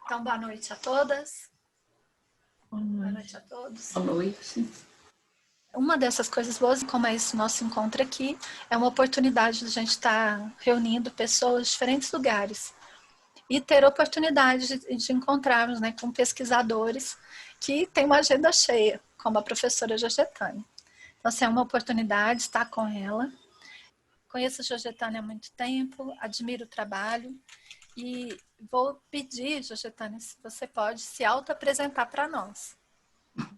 Então, boa noite a todas. Boa noite a todos. Boa noite. Uma dessas coisas boas, como é esse nosso encontro aqui, é uma oportunidade de a gente estar reunindo pessoas de diferentes lugares e ter a oportunidade de encontrarmos, né, com pesquisadores que têm uma agenda cheia, como a professora Georgetânia. Então, assim, é uma oportunidade estar com ela. Conheço a Georgetânia há muito tempo, admiro o trabalho e vou pedir, Georgetânia, se você pode se auto-apresentar para nós,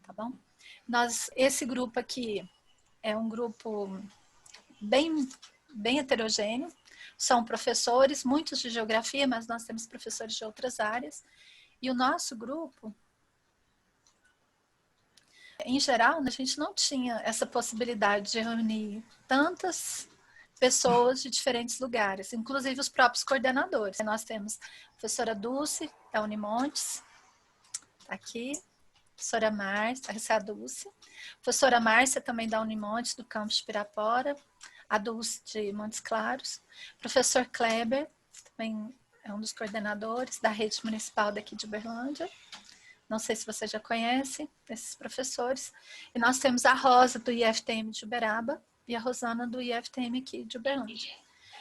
tá bom? Esse grupo aqui é um grupo bem heterogêneo, são professores, muitos de geografia, mas nós temos professores de outras áreas, e o nosso grupo, em geral, a gente não tinha essa possibilidade de reunir tantas pessoas de diferentes lugares, inclusive os próprios coordenadores. Nós temos a professora Dulce, da Unimontes, tá aqui, professora Márcia, essa é a Dulce, professora Márcia também da Unimontes, do campus de Pirapora, a Dulce de Montes Claros, professor Kleber, também é um dos coordenadores da rede municipal daqui de Uberlândia, não sei se você já conhece esses professores, e nós temos a Rosa do IFTM de Uberaba e a Rosana do IFTM aqui de Uberlândia.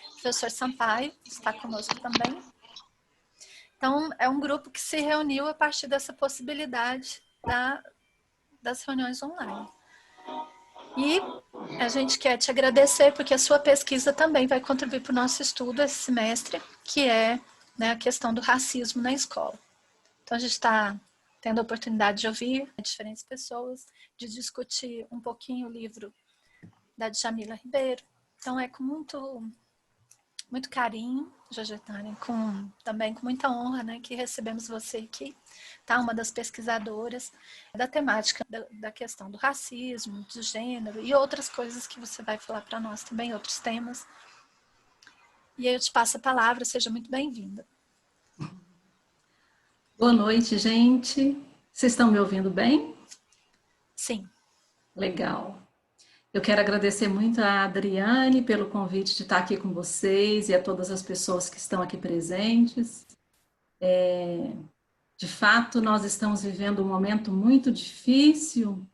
O professor Sampaio está conosco também. Então, é um grupo que se reuniu a partir dessa possibilidade das reuniões online. E a gente quer te agradecer porque a sua pesquisa também vai contribuir para o nosso estudo esse semestre, que é, né, a questão do racismo na escola. Então, a gente está tendo a oportunidade de ouvir diferentes pessoas, de discutir um pouquinho o livro da Djamila Ribeiro. Então, é com muito carinho, Georgetânia, também com muita honra, né, que recebemos você aqui, tá? Uma das pesquisadoras da temática da questão do racismo, do gênero e outras coisas que você vai falar para nós também, outros temas. E aí eu te passo a palavra, seja muito bem-vinda. Boa noite, gente. Vocês estão me ouvindo bem? Sim. Legal. Eu quero agradecer muito a Adriane pelo convite de estar aqui com vocês e a todas as pessoas que estão aqui presentes. De fato, nós estamos vivendo um momento muito difícil,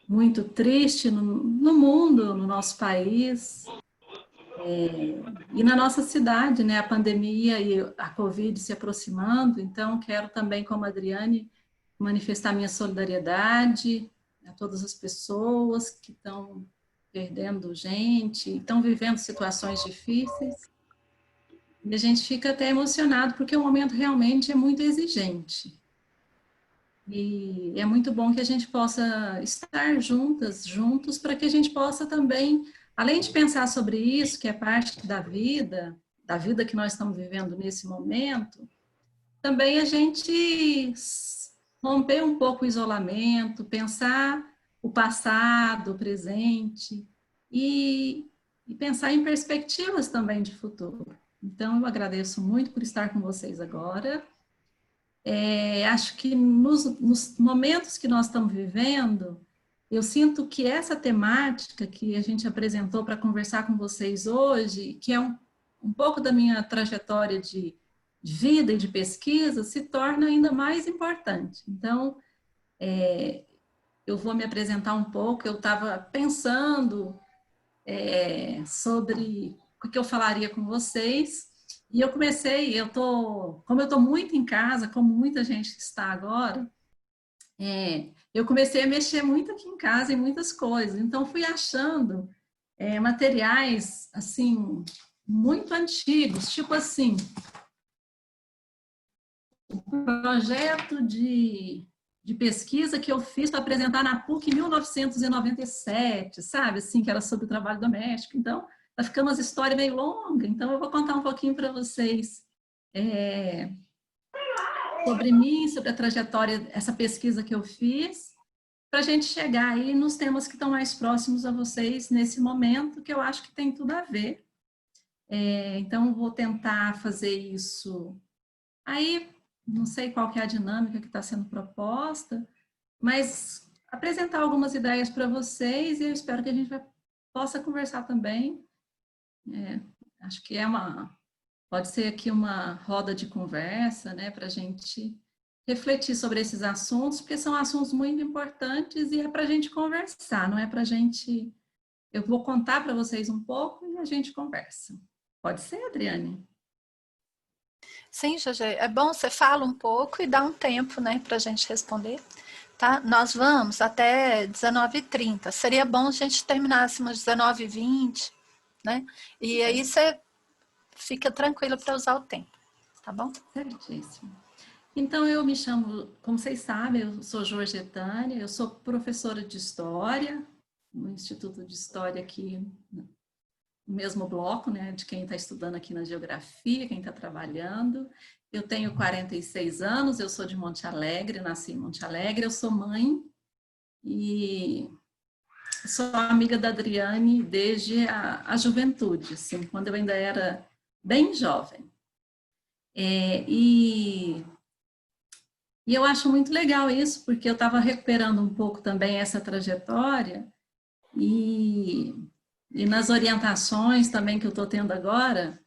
muito triste no mundo, no nosso país e na nossa cidade, né? A pandemia e a Covid se aproximando. Então, quero também, como a Adriane, manifestar minha solidariedade a todas as pessoas que estão perdendo gente, estão vivendo situações difíceis. E a gente fica até emocionado, porque o momento realmente é muito exigente. E é muito bom que a gente possa estar juntos, para que a gente possa também, além de pensar sobre isso, que é parte da vida que nós estamos vivendo nesse momento, também a gente romper um pouco o isolamento, pensar o passado, o presente e pensar em perspectivas também de futuro. Então, eu agradeço muito por estar com vocês agora. Acho que nos momentos que nós estamos vivendo, eu sinto que essa temática que a gente apresentou para conversar com vocês hoje, que é um pouco da minha trajetória de vida e de pesquisa, se torna ainda mais importante. Então, eu vou me apresentar um pouco. Eu estava pensando sobre o que eu falaria com vocês, e eu comecei, como eu estou muito em casa, como muita gente está agora, eu comecei a mexer muito aqui em casa em muitas coisas, então fui achando materiais, assim, muito antigos, tipo assim, o projeto de pesquisa que eu fiz para apresentar na PUC em 1997, sabe, assim, que era sobre o trabalho doméstico. Então, tá ficando umas histórias meio longas, então eu vou contar um pouquinho para vocês sobre mim, sobre a trajetória, essa pesquisa que eu fiz, para a gente chegar aí nos temas que estão mais próximos a vocês nesse momento, que eu acho que tem tudo a ver. Então, vou tentar fazer isso. Aí, não sei qual que é a dinâmica que está sendo proposta, mas apresentar algumas ideias para vocês, e eu espero que a gente possa conversar também. Acho que Pode ser aqui uma roda de conversa, né, para a gente refletir sobre esses assuntos, porque são assuntos muito importantes e é para a gente conversar, não é para a gente... Eu vou contar para vocês um pouco e a gente conversa. Pode ser, Adriane? Sim, Gegê, é bom você fala um pouco e dá um tempo, né, para a gente responder, tá? Nós vamos até 19h30. Seria bom se a gente terminássemos 19h20, né? E aí você fica tranquilo para usar o tempo, tá bom? Certíssimo. Então, eu me chamo, como vocês sabem, eu sou Georgetânia, eu sou professora de História, no Instituto de História aqui, no mesmo bloco, né, de quem está estudando aqui na Geografia, quem está trabalhando. Eu tenho 46 anos, eu sou de Monte Alegre, nasci em Monte Alegre, eu sou mãe e sou amiga da Adriane desde a juventude, assim, quando eu ainda era bem jovem. E eu acho muito legal isso, porque eu estava recuperando um pouco também essa trajetória e nas orientações também que eu estou tendo agora,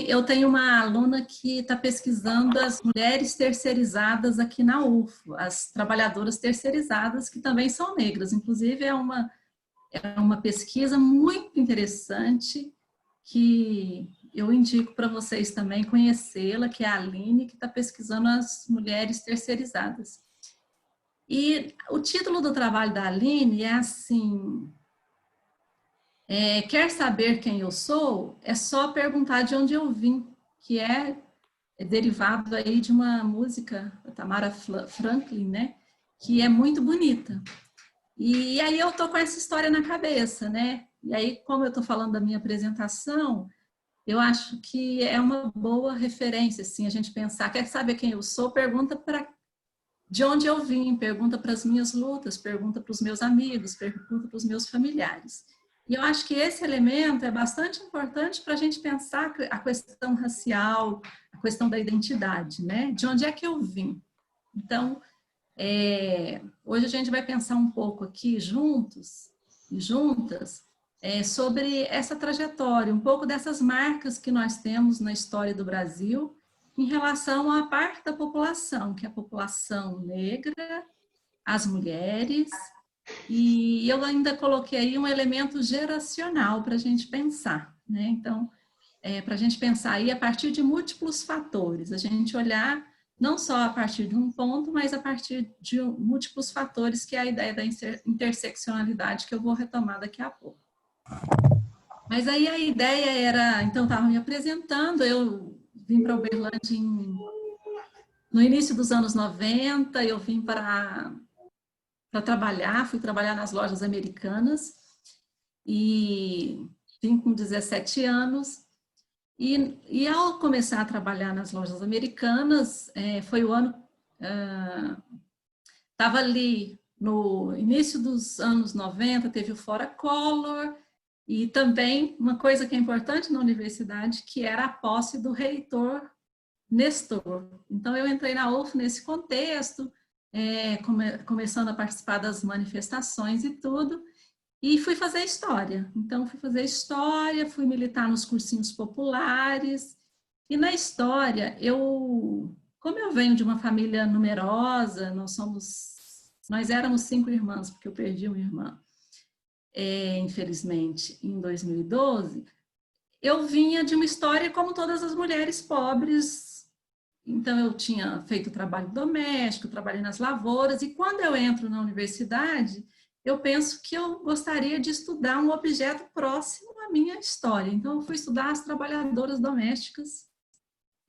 eu tenho uma aluna que está pesquisando as mulheres terceirizadas aqui na UFO, as trabalhadoras terceirizadas que também são negras. Inclusive, é uma pesquisa muito interessante que eu indico para vocês também conhecê-la, que é a Aline, que está pesquisando as mulheres terceirizadas. E o título do trabalho da Aline é assim, quer saber quem eu sou? É só perguntar de onde eu vim, que é derivado aí de uma música da Tamara Franklin, né? Que é muito bonita. E aí eu tô com essa história na cabeça, né? E aí, como eu estou falando da minha apresentação, eu acho que é uma boa referência, assim, a gente pensar, quer saber quem eu sou? Pergunta para de onde eu vim, pergunta para as minhas lutas, pergunta para os meus amigos, pergunta para os meus familiares. E eu acho que esse elemento é bastante importante para a gente pensar a questão racial, a questão da identidade, né? De onde é que eu vim? Então, hoje a gente vai pensar um pouco aqui juntos e juntas sobre essa trajetória, um pouco dessas marcas que nós temos na história do Brasil em relação à parte da população, que é a população negra, as mulheres, e eu ainda coloquei aí um elemento geracional para a gente pensar, né? Então, para a gente pensar aí a partir de múltiplos fatores, a gente olhar não só a partir de um ponto, mas a partir de múltiplos fatores, que é a ideia da interseccionalidade, que eu vou retomar daqui a pouco. Mas aí a ideia era, então, estava me apresentando, eu vim para Uberlândia no início dos anos 90, eu vim para trabalhar, fui trabalhar nas lojas americanas, e vim com 17 anos, e ao começar a trabalhar nas lojas americanas, foi o ano, estava ali no início dos anos 90, teve o Fora Collor, e também uma coisa que é importante na universidade, que era a posse do reitor Nestor. Então, eu entrei na UF nesse contexto, começando a participar das manifestações e tudo, e fui fazer história. Então, fui fazer história, fui militar nos cursinhos populares, e na história, como eu venho de uma família numerosa, nós éramos 5 irmãs, porque eu perdi uma irmã, infelizmente, em 2012, eu vinha de uma história como todas as mulheres pobres. Então, eu tinha feito trabalho doméstico, trabalhei nas lavouras, e quando eu entro na universidade, eu penso que eu gostaria de estudar um objeto próximo à minha história. Então, eu fui estudar as trabalhadoras domésticas,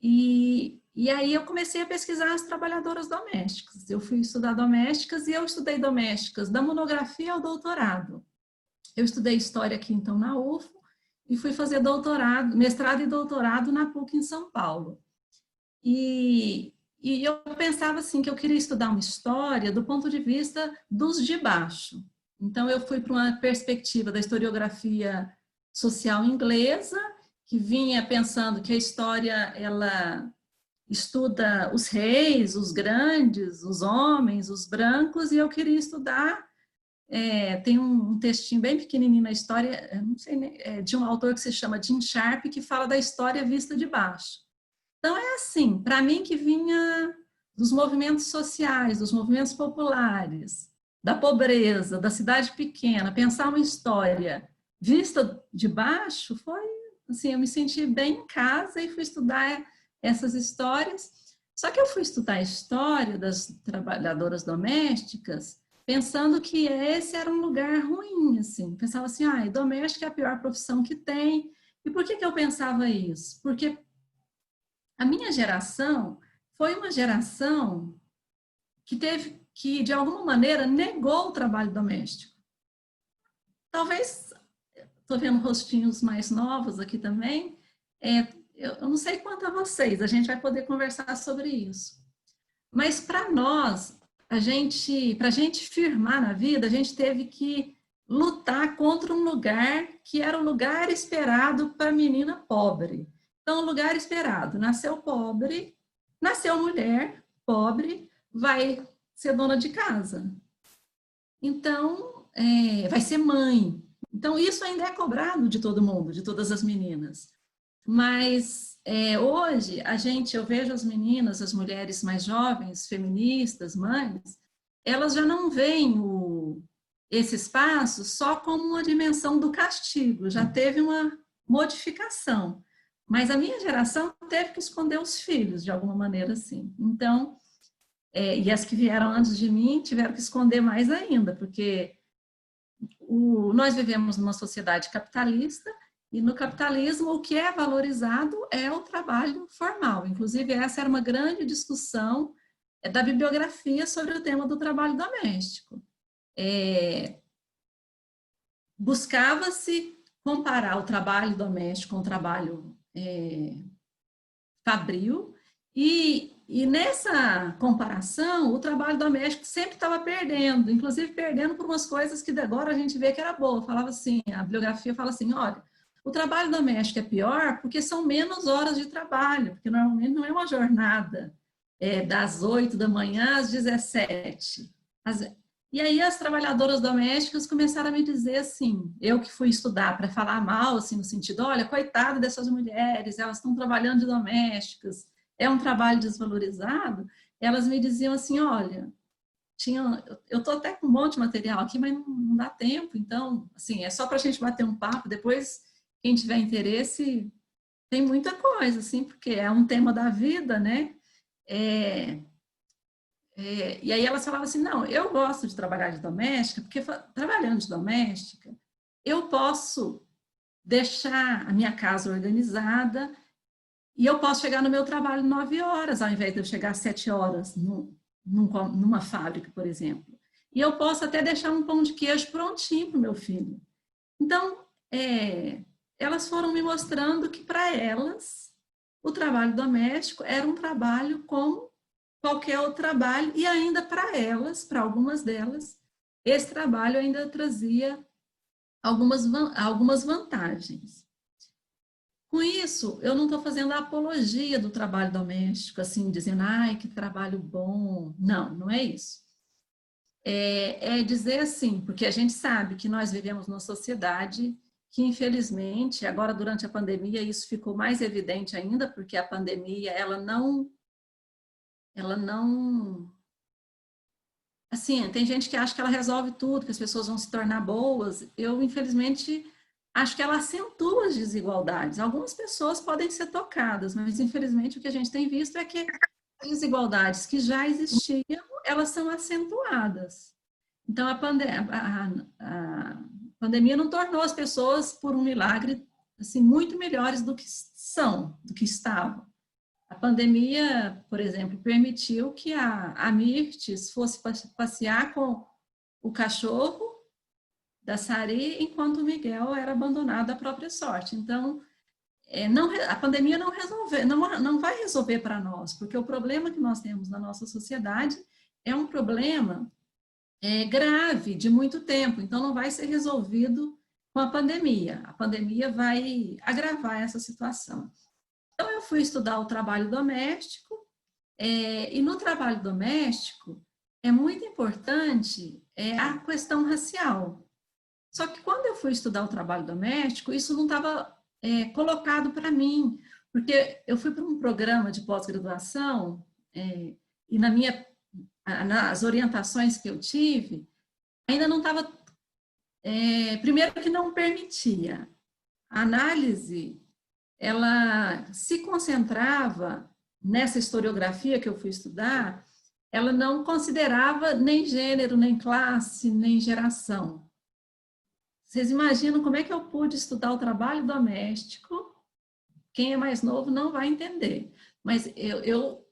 e aí eu comecei a pesquisar as trabalhadoras domésticas. Eu fui estudar domésticas, e eu estudei domésticas da monografia ao doutorado. Eu estudei história aqui, então, na UFO, e fui fazer mestrado e doutorado na PUC em São Paulo. E eu pensava assim, que eu queria estudar uma história do ponto de vista dos de baixo. Então, eu fui para uma perspectiva da historiografia social inglesa, que vinha pensando que a história, ela estuda os reis, os grandes, os homens, os brancos, e eu queria estudar tem um textinho bem pequenininho na história, não sei, de um autor que se chama Jim Sharp, que fala da história vista de baixo. Então, é assim, para mim que vinha dos movimentos sociais, dos movimentos populares, da pobreza, da cidade pequena, pensar uma história vista de baixo, foi assim, eu me senti bem em casa e fui estudar essas histórias. Só que eu fui estudar a história das trabalhadoras domésticas pensando que esse era um lugar ruim, assim. Pensava assim, doméstica é a pior profissão que tem. E por que eu pensava isso? Porque a minha geração foi uma geração que de alguma maneira negou o trabalho doméstico. Talvez, estou vendo rostinhos mais novos aqui também, eu não sei quanto a vocês, a gente vai poder conversar sobre isso. Mas para nós, para a gente firmar na vida, a gente teve que lutar contra um lugar que era o lugar esperado para a menina pobre. Então, o lugar esperado, nasceu pobre, nasceu mulher pobre, vai ser dona de casa. Então, vai ser mãe. Então, isso ainda é cobrado de todo mundo, de todas as meninas. Mas hoje, eu vejo as meninas, as mulheres mais jovens, feministas, mães, elas já não veem esse espaço só como uma dimensão do castigo, já teve uma modificação. Mas a minha geração teve que esconder os filhos, de alguma maneira, assim. Então, e as que vieram antes de mim tiveram que esconder mais ainda, porque nós vivemos numa sociedade capitalista, e no capitalismo o que é valorizado é o trabalho formal. Inclusive, essa era uma grande discussão da bibliografia sobre o tema do trabalho doméstico. Buscava-se comparar o trabalho doméstico com o trabalho fabril, e nessa comparação, o trabalho doméstico sempre estava perdendo, inclusive perdendo por umas coisas que agora a gente vê que era boa. Falava assim, a bibliografia fala assim, olha, o trabalho doméstico é pior porque são menos horas de trabalho, porque normalmente não é uma jornada das 8 da manhã às 17. E aí as trabalhadoras domésticas começaram a me dizer assim, eu que fui estudar para falar mal, assim, no sentido, olha, coitada dessas mulheres, elas estão trabalhando de domésticas, é um trabalho desvalorizado, elas me diziam assim, olha, eu estou até com um monte de material aqui, mas não dá tempo, então, assim, é só para a gente bater um papo, depois, quem tiver interesse, tem muita coisa, assim, porque é um tema da vida, né? E aí elas falavam assim, não, eu gosto de trabalhar de doméstica, porque trabalhando de doméstica, eu posso deixar a minha casa organizada e eu posso chegar no meu trabalho 9 horas, ao invés de eu chegar às 7 horas numa fábrica, por exemplo. E eu posso até deixar um pão de queijo prontinho para o meu filho. Então, elas foram me mostrando que para elas o trabalho doméstico era um trabalho como qualquer outro trabalho, e ainda para elas, para algumas delas, esse trabalho ainda trazia algumas vantagens. Com isso, eu não estou fazendo a apologia do trabalho doméstico, assim, dizendo, ai, que trabalho bom. Não, não é isso. É dizer assim, porque a gente sabe que nós vivemos numa sociedade que, infelizmente, agora durante a pandemia, isso ficou mais evidente ainda, porque a pandemia, ela não, assim, tem gente que acha que ela resolve tudo, que as pessoas vão se tornar boas. Eu, infelizmente, acho que ela acentua as desigualdades. Algumas pessoas podem ser tocadas, mas, infelizmente, o que a gente tem visto é que as desigualdades que já existiam, elas são acentuadas. Então, a pandemia não tornou as pessoas, por um milagre, assim, muito melhores do que são, do que estavam. A pandemia, por exemplo, permitiu que a Mirtes fosse passear com o cachorro da Sari, enquanto o Miguel era abandonado à própria sorte. Então, a pandemia não vai resolver para nós, porque o problema que nós temos na nossa sociedade é um problema grave, de muito tempo, então não vai ser resolvido com a pandemia. A pandemia vai agravar essa situação. Então, eu fui estudar o trabalho doméstico, e no trabalho doméstico é muito importante é a questão racial. Só que quando eu fui estudar o trabalho doméstico, isso não estava colocado para mim, porque eu fui para um programa de pós-graduação e nas orientações que eu tive, ainda não estava, primeiro que não permitia. A análise, ela se concentrava nessa historiografia que eu fui estudar, ela não considerava nem gênero, nem classe, nem geração. Vocês imaginam como é que eu pude estudar o trabalho doméstico? Quem é mais novo não vai entender. Mas eu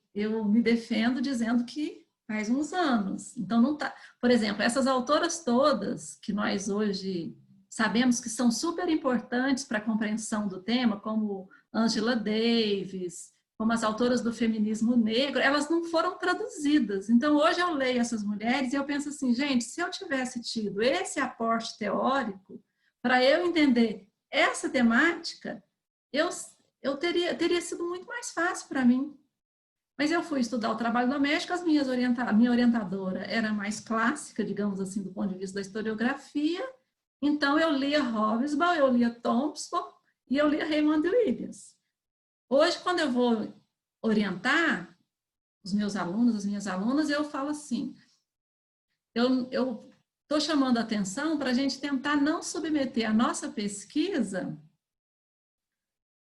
me defendo dizendo que faz uns anos. Então, não tá. Por exemplo, essas autoras todas que nós hoje sabemos que são super importantes para a compreensão do tema, como Angela Davis, como as autoras do feminismo negro, elas não foram traduzidas. Então, hoje eu leio essas mulheres e eu penso assim, gente, se eu tivesse tido esse aporte teórico, para eu entender essa temática, eu teria sido muito mais fácil para mim. Mas eu fui estudar o trabalho doméstico, a minha orientadora era mais clássica, digamos assim, do ponto de vista da historiografia, então eu lia Hobsbawm, eu lia Thompson e eu lia Raymond Williams. Hoje, quando eu vou orientar os meus alunos, as minhas alunas, eu falo assim, eu estou chamando a atenção para a gente tentar não submeter a nossa pesquisa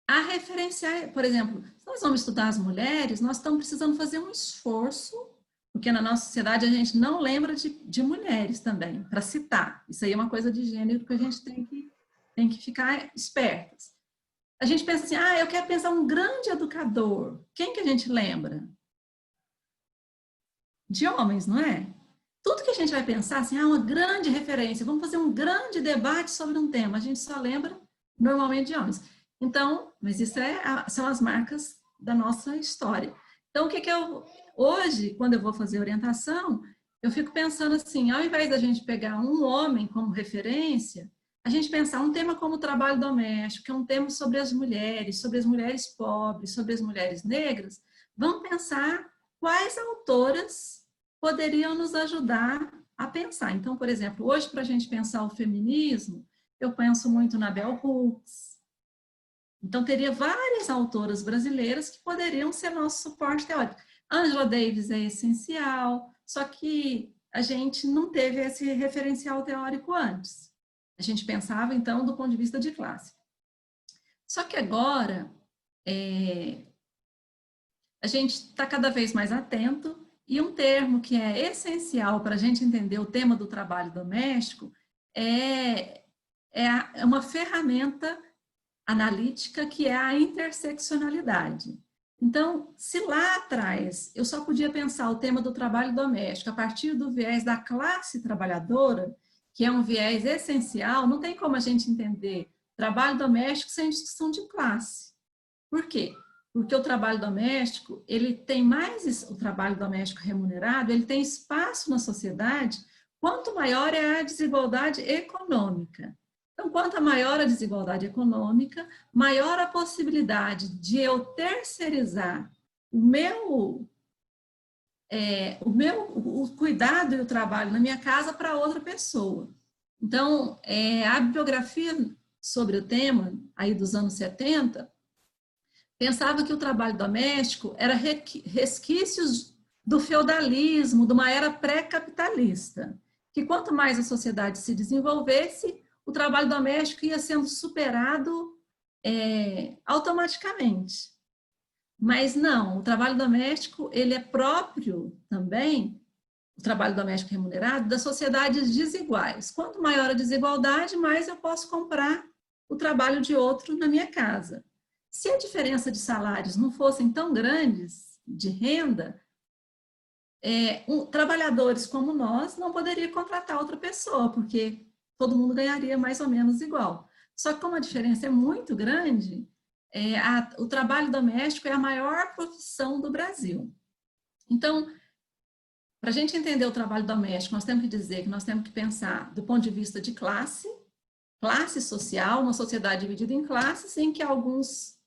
a referenciar, por exemplo, se nós vamos estudar as mulheres, nós estamos precisando fazer um esforço, porque na nossa sociedade a gente não lembra de mulheres também, para citar. Isso aí é uma coisa de gênero que a gente tem que ficar espertas. A gente pensa assim, eu quero pensar um grande educador. Quem que a gente lembra? De homens, não é? Tudo que a gente vai pensar, assim, uma grande referência, vamos fazer um grande debate sobre um tema, a gente só lembra normalmente de homens. Então, mas isso são as marcas da nossa história. Então, o que hoje, quando eu vou fazer orientação, eu fico pensando assim, ao invés da gente pegar um homem como referência, a gente pensar um tema como o trabalho doméstico, que é um tema sobre as mulheres pobres, sobre as mulheres negras, vamos pensar quais autoras poderiam nos ajudar a pensar. Então, por exemplo, hoje, para a gente pensar o feminismo, eu penso muito na Bell Hooks. Então, teria várias autoras brasileiras que poderiam ser nosso suporte teórico. Angela Davis é essencial, só que a gente não teve esse referencial teórico antes. A gente pensava, então, do ponto de vista de classe. Só que agora, a gente está cada vez mais atento e um termo que é essencial para a gente entender o tema do trabalho doméstico é uma ferramenta analítica que é a interseccionalidade. Então, se lá atrás eu só podia pensar o tema do trabalho doméstico a partir do viés da classe trabalhadora, que é um viés essencial, não tem como a gente entender trabalho doméstico sem discussão de classe. Por quê? Porque o trabalho doméstico, ele tem mais, o trabalho doméstico remunerado, ele tem espaço na sociedade, quanto maior é a desigualdade econômica. Então, quanto maior a desigualdade econômica, maior a possibilidade de eu terceirizar o cuidado e o trabalho na minha casa para outra pessoa. Então, a bibliografia sobre o tema, aí dos anos 70, pensava que o trabalho doméstico era resquícios do feudalismo, de uma era pré-capitalista, que quanto mais a sociedade se desenvolvesse, o trabalho doméstico ia sendo superado automaticamente. Mas não, o trabalho doméstico, ele é próprio também, o trabalho doméstico remunerado, das sociedades desiguais. Quanto maior a desigualdade, mais eu posso comprar o trabalho de outro na minha casa. Se a diferença de salários não fossem tão grandes de renda, trabalhadores como nós não poderiam contratar outra pessoa, porque todo mundo ganharia mais ou menos igual. Só que como a diferença é muito grande, o trabalho doméstico é a maior profissão do Brasil. Então, para a gente entender o trabalho doméstico, nós temos que dizer que nós temos que pensar do ponto de vista de classe social, uma sociedade dividida em classes, em que alguns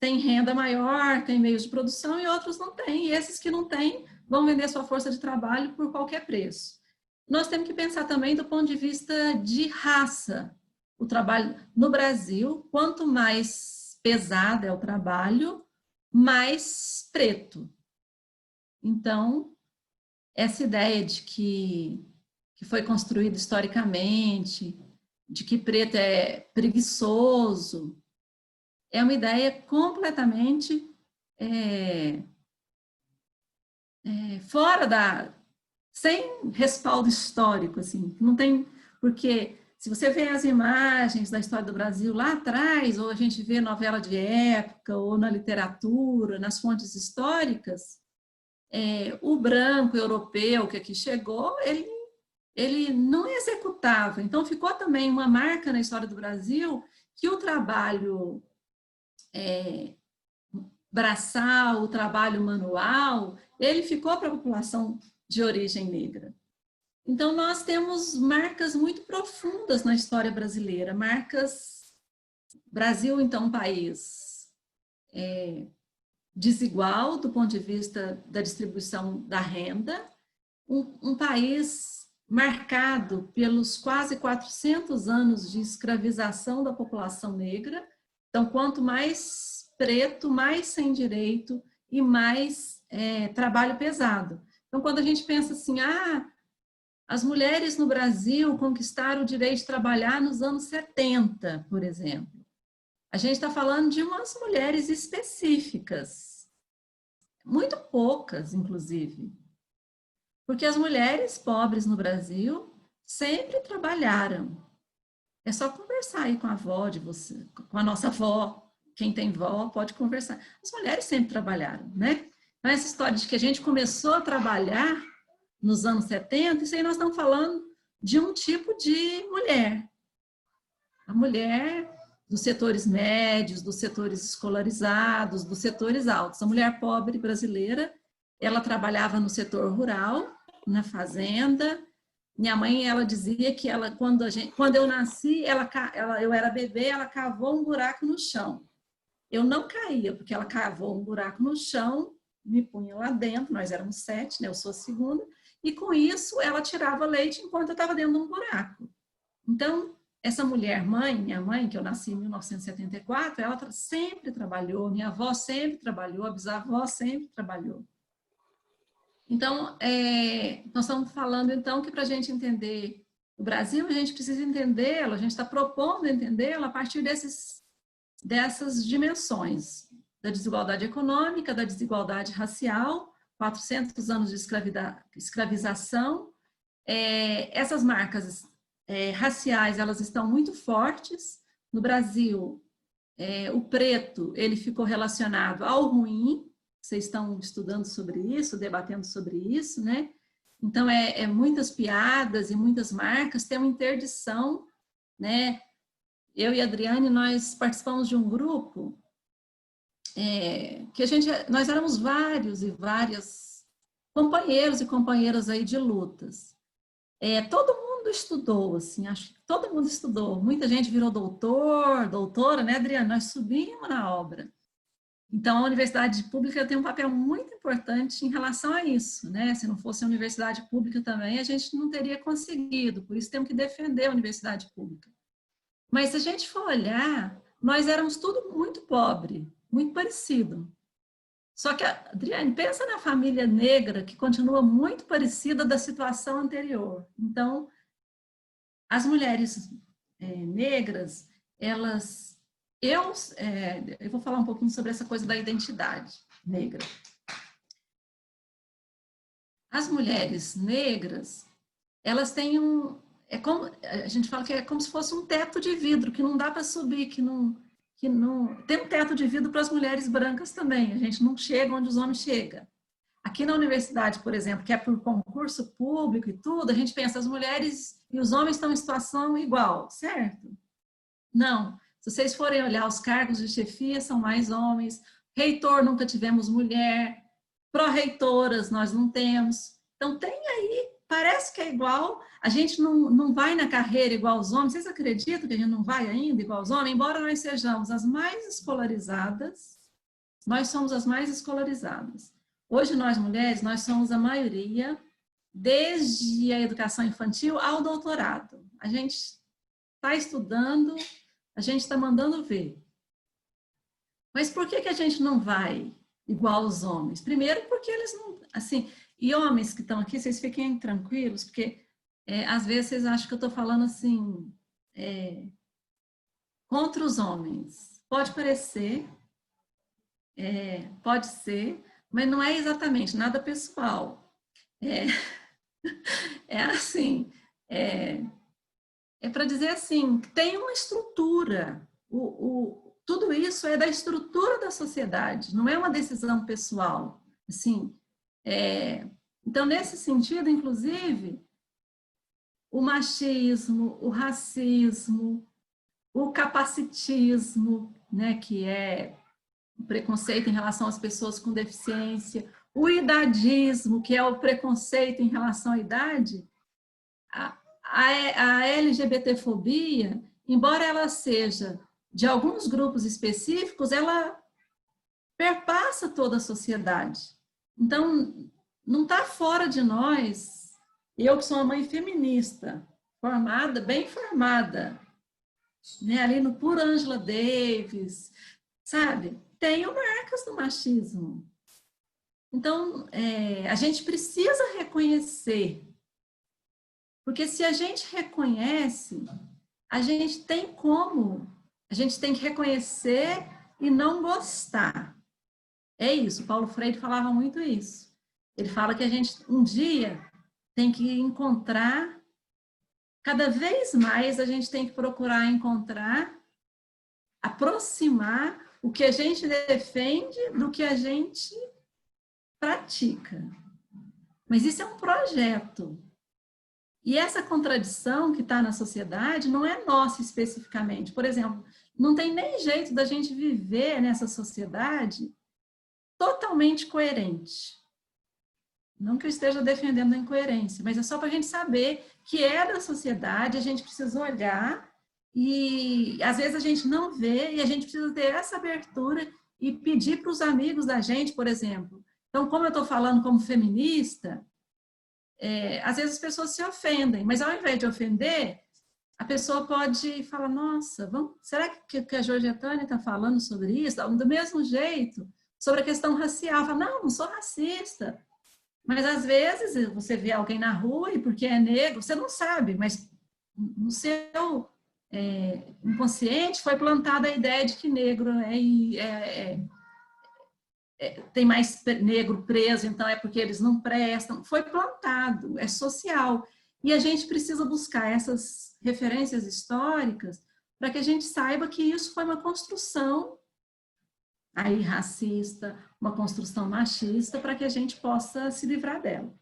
têm renda maior, têm meios de produção e outros não têm. E esses que não têm vão vender sua força de trabalho por qualquer preço. nós temos que pensar também do ponto de vista de raça. O trabalho no Brasil, quanto mais pesado é o trabalho, mais preto. Então, essa ideia de que foi construído historicamente, de que preto é preguiçoso, é uma ideia completamente fora da... sem respaldo histórico, assim, não tem... Porque se você vê as imagens da história do Brasil lá atrás, ou a gente vê novela de época, ou na literatura, nas fontes históricas, o branco europeu que aqui chegou, ele não executava. Então, ficou também uma marca na história do Brasil que o trabalho braçal, o trabalho manual, ele ficou para a população de origem negra. Então, nós temos marcas muito profundas na história brasileira, marcas... Brasil, então, um país desigual do ponto de vista da distribuição da renda, um país marcado pelos quase 400 anos de escravização da população negra. Então, quanto mais preto, mais sem direito e mais trabalho pesado. Então, quando a gente pensa assim, as mulheres no Brasil conquistaram o direito de trabalhar nos anos 70, por exemplo. A gente está falando de umas mulheres específicas, muito poucas, inclusive. Porque as mulheres pobres no Brasil sempre trabalharam. É só conversar aí com a avó de você, com a nossa avó. Quem tem vó pode conversar. As mulheres sempre trabalharam, né? Então, essa história de que a gente começou a trabalhar nos anos 70, isso aí nós estamos falando de um tipo de mulher. A mulher dos setores médios, dos setores escolarizados, dos setores altos. A mulher pobre brasileira, ela trabalhava no setor rural, na fazenda. Minha mãe, ela dizia que ela, quando eu nasci, eu era bebê, ela cavou um buraco no chão. Eu não caía, porque ela cavou um buraco no chão, me punha lá dentro, nós éramos 7, né? Eu sou a segunda, e com isso ela tirava leite enquanto eu estava dentro de um buraco. Então, essa mulher mãe, minha mãe, que eu nasci em 1974, ela sempre trabalhou, minha avó sempre trabalhou, a bisavó sempre trabalhou. Então, nós estamos falando, então, que para a gente entender o Brasil, a gente precisa entendê-lo, a gente está propondo entendê-lo a partir dessas dimensões, da desigualdade econômica, da desigualdade racial, 400 anos de escravização. Essas marcas raciais, elas estão muito fortes. No Brasil, o preto, ele ficou relacionado ao ruim. Vocês estão estudando sobre isso, debatendo sobre isso, né? Então, muitas piadas e muitas marcas, tem uma interdição, né? Eu e a Adriane, nós participamos de um grupo que nós éramos vários e várias companheiros e companheiras aí de lutas. Todo mundo estudou, assim, acho que todo mundo estudou. Muita gente virou doutora, né, Adriane? Nós subimos na obra. Então, a universidade pública tem um papel muito importante em relação a isso, né? Se não fosse a universidade pública também, a gente não teria conseguido. Por isso, temos que defender a universidade pública. Mas, se a gente for olhar, nós éramos tudo muito pobre, muito parecido. Só que, Adriane, pensa na família negra que continua muito parecida da situação anterior. Então, as mulheres negras, elas... Eu vou falar um pouquinho sobre essa coisa da identidade negra. As mulheres negras, elas têm a gente fala que é como se fosse um teto de vidro, que não dá para subir, que não... Tem um teto de vidro para as mulheres brancas também, a gente não chega onde os homens chegam. Aqui na universidade, por exemplo, que é por concurso público e tudo, a gente pensa, as mulheres e os homens estão em situação igual, certo? Não. Se vocês forem olhar os cargos de chefia, são mais homens. Reitor, nunca tivemos mulher. Pró-reitoras, nós não temos. Então, tem aí, parece que é igual. A gente não vai na carreira igual aos homens. Vocês acreditam que a gente não vai ainda igual aos homens? Embora nós sejamos as mais escolarizadas, nós somos as mais escolarizadas. Hoje, nós mulheres, nós somos a maioria desde a educação infantil ao doutorado. A gente está estudando, a gente está mandando ver. Mas por que a gente não vai igual os homens? Primeiro porque eles não, assim, e homens que estão aqui, vocês fiquem tranquilos, porque às vezes vocês acham que eu estou falando assim, contra os homens. Pode parecer, pode ser, mas não é exatamente nada pessoal. Assim, para dizer assim, que tem uma estrutura, tudo isso é da estrutura da sociedade, não é uma decisão pessoal. Assim, então, nesse sentido, inclusive, o machismo, o racismo, o capacitismo, né, que é o preconceito em relação às pessoas com deficiência, o idadismo, que é o preconceito em relação à idade, a LGBTfobia, embora ela seja de alguns grupos específicos, ela perpassa toda a sociedade. Então, não está fora de nós. Eu que sou uma mãe feminista, formada, bem formada, né, ali no puro Angela Davis, sabe? Tenho marcas do machismo. Então, a gente precisa reconhecer, porque se a gente reconhece, a gente tem que reconhecer e não gostar. É isso, Paulo Freire falava muito isso. Ele fala que a gente, um dia, tem que encontrar, cada vez mais a gente tem que procurar encontrar, aproximar o que a gente defende do que a gente pratica. Mas isso é um projeto. E essa contradição que está na sociedade não é nossa especificamente. Por exemplo, não tem nem jeito da gente viver nessa sociedade totalmente coerente. Não que eu esteja defendendo a incoerência, mas é só para a gente saber que é da sociedade, a gente precisa olhar e às vezes a gente não vê e a gente precisa ter essa abertura e pedir para os amigos da gente, por exemplo. Então, como eu estou falando como feminista, às vezes as pessoas se ofendem, mas ao invés de ofender, a pessoa pode falar, nossa, será que a Georgetânia está falando sobre isso? Do mesmo jeito, sobre a questão racial. Fala, não sou racista. Mas às vezes você vê alguém na rua e porque é negro, você não sabe, mas no seu inconsciente foi plantada a ideia de que negro tem mais negro preso, então é porque eles não prestam. Foi plantado, é social. E a gente precisa buscar essas referências históricas para que a gente saiba que isso foi uma construção aí racista, uma construção machista, para que a gente possa se livrar dela.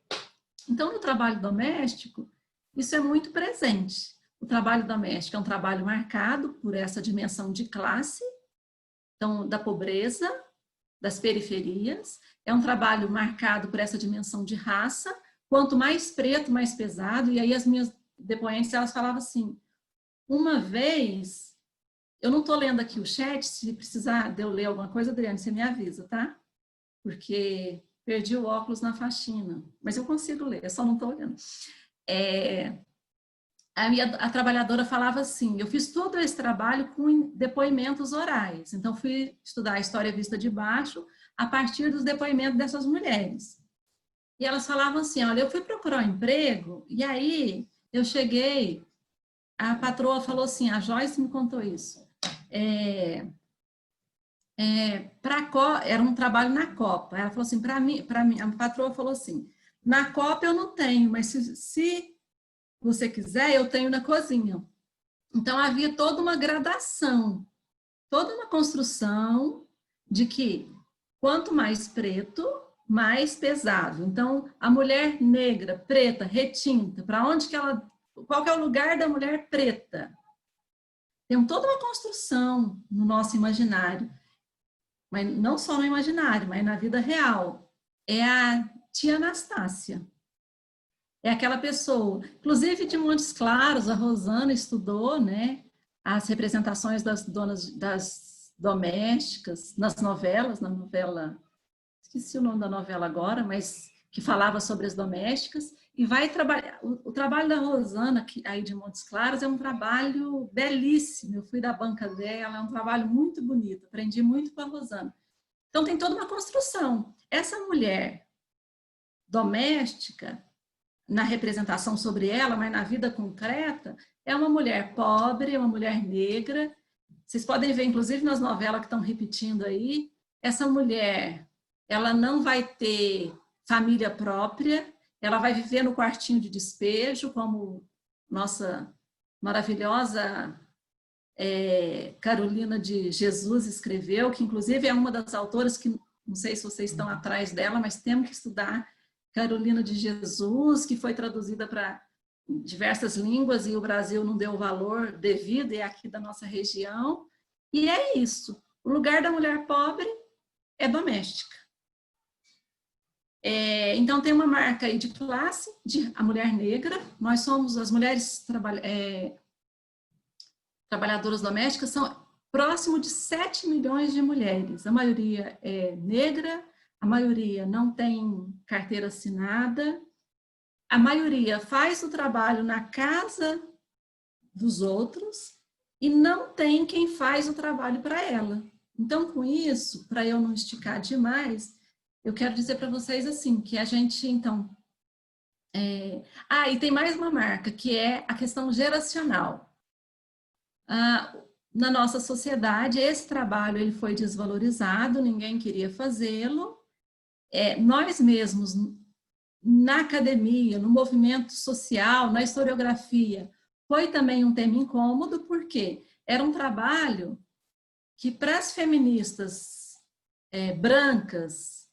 Então, no trabalho doméstico, isso é muito presente. O trabalho doméstico é um trabalho marcado por essa dimensão de classe, então, da pobreza, das periferias, é um trabalho marcado por essa dimensão de raça, quanto mais preto, mais pesado, e aí as minhas depoentes, elas falavam assim, uma vez, eu não estou lendo aqui o chat, se precisar de eu ler alguma coisa, Adriane, você me avisa, tá? Porque perdi o óculos na faxina, mas eu consigo ler, eu só não estou olhando. A trabalhadora falava assim, eu fiz todo esse trabalho com depoimentos orais, então fui estudar a história vista de baixo a partir dos depoimentos dessas mulheres. E elas falavam assim, olha, eu fui procurar um emprego, e aí eu cheguei, a patroa falou assim, a Joyce me contou isso, era um trabalho na Copa, ela falou assim, para mim, a patroa falou assim, na Copa eu não tenho, mas se você quiser, eu tenho na cozinha. Então, havia toda uma gradação, toda uma construção de que quanto mais preto, mais pesado. Então, a mulher negra, preta, retinta, para onde que ela... Qual que é o lugar da mulher preta? Tem toda uma construção no nosso imaginário, mas não só no imaginário, mas na vida real. É a tia Anastácia. É aquela pessoa, inclusive de Montes Claros, a Rosana estudou, né, as representações das domésticas, nas novelas, na novela, esqueci o nome da novela agora, mas que falava sobre as domésticas, e vai trabalhar. O trabalho da Rosana, aí de Montes Claros, é um trabalho belíssimo. Eu fui da banca dela, é um trabalho muito bonito, aprendi muito com a Rosana. Então, tem toda uma construção. Essa mulher doméstica, na representação sobre ela, mas na vida concreta, é uma mulher pobre, é uma mulher negra. Vocês podem ver, inclusive, nas novelas que estão repetindo aí, essa mulher, ela não vai ter família própria, ela vai viver no quartinho de despejo, como nossa maravilhosa Carolina de Jesus escreveu, que inclusive é uma das autoras que, não sei se vocês estão atrás dela, mas temos que estudar Carolina de Jesus, que foi traduzida para diversas línguas e o Brasil não deu o valor devido, é aqui da nossa região. E é isso. O lugar da mulher pobre é doméstica. Então, tem uma marca aí de classe, a mulher negra. Nós somos as mulheres trabalhadoras domésticas, são próximo de 7 milhões de mulheres. A maioria é negra, a maioria não tem carteira assinada, a maioria faz o trabalho na casa dos outros e não tem quem faz o trabalho para ela. Então, com isso, para eu não esticar demais, eu quero dizer para vocês assim, que a gente, então... e tem mais uma marca, que é a questão geracional. Na nossa sociedade, esse trabalho ele foi desvalorizado, ninguém queria fazê-lo. Nós mesmos, na academia, no movimento social, na historiografia, foi também um tema incômodo, porque era um trabalho que, para as feministas brancas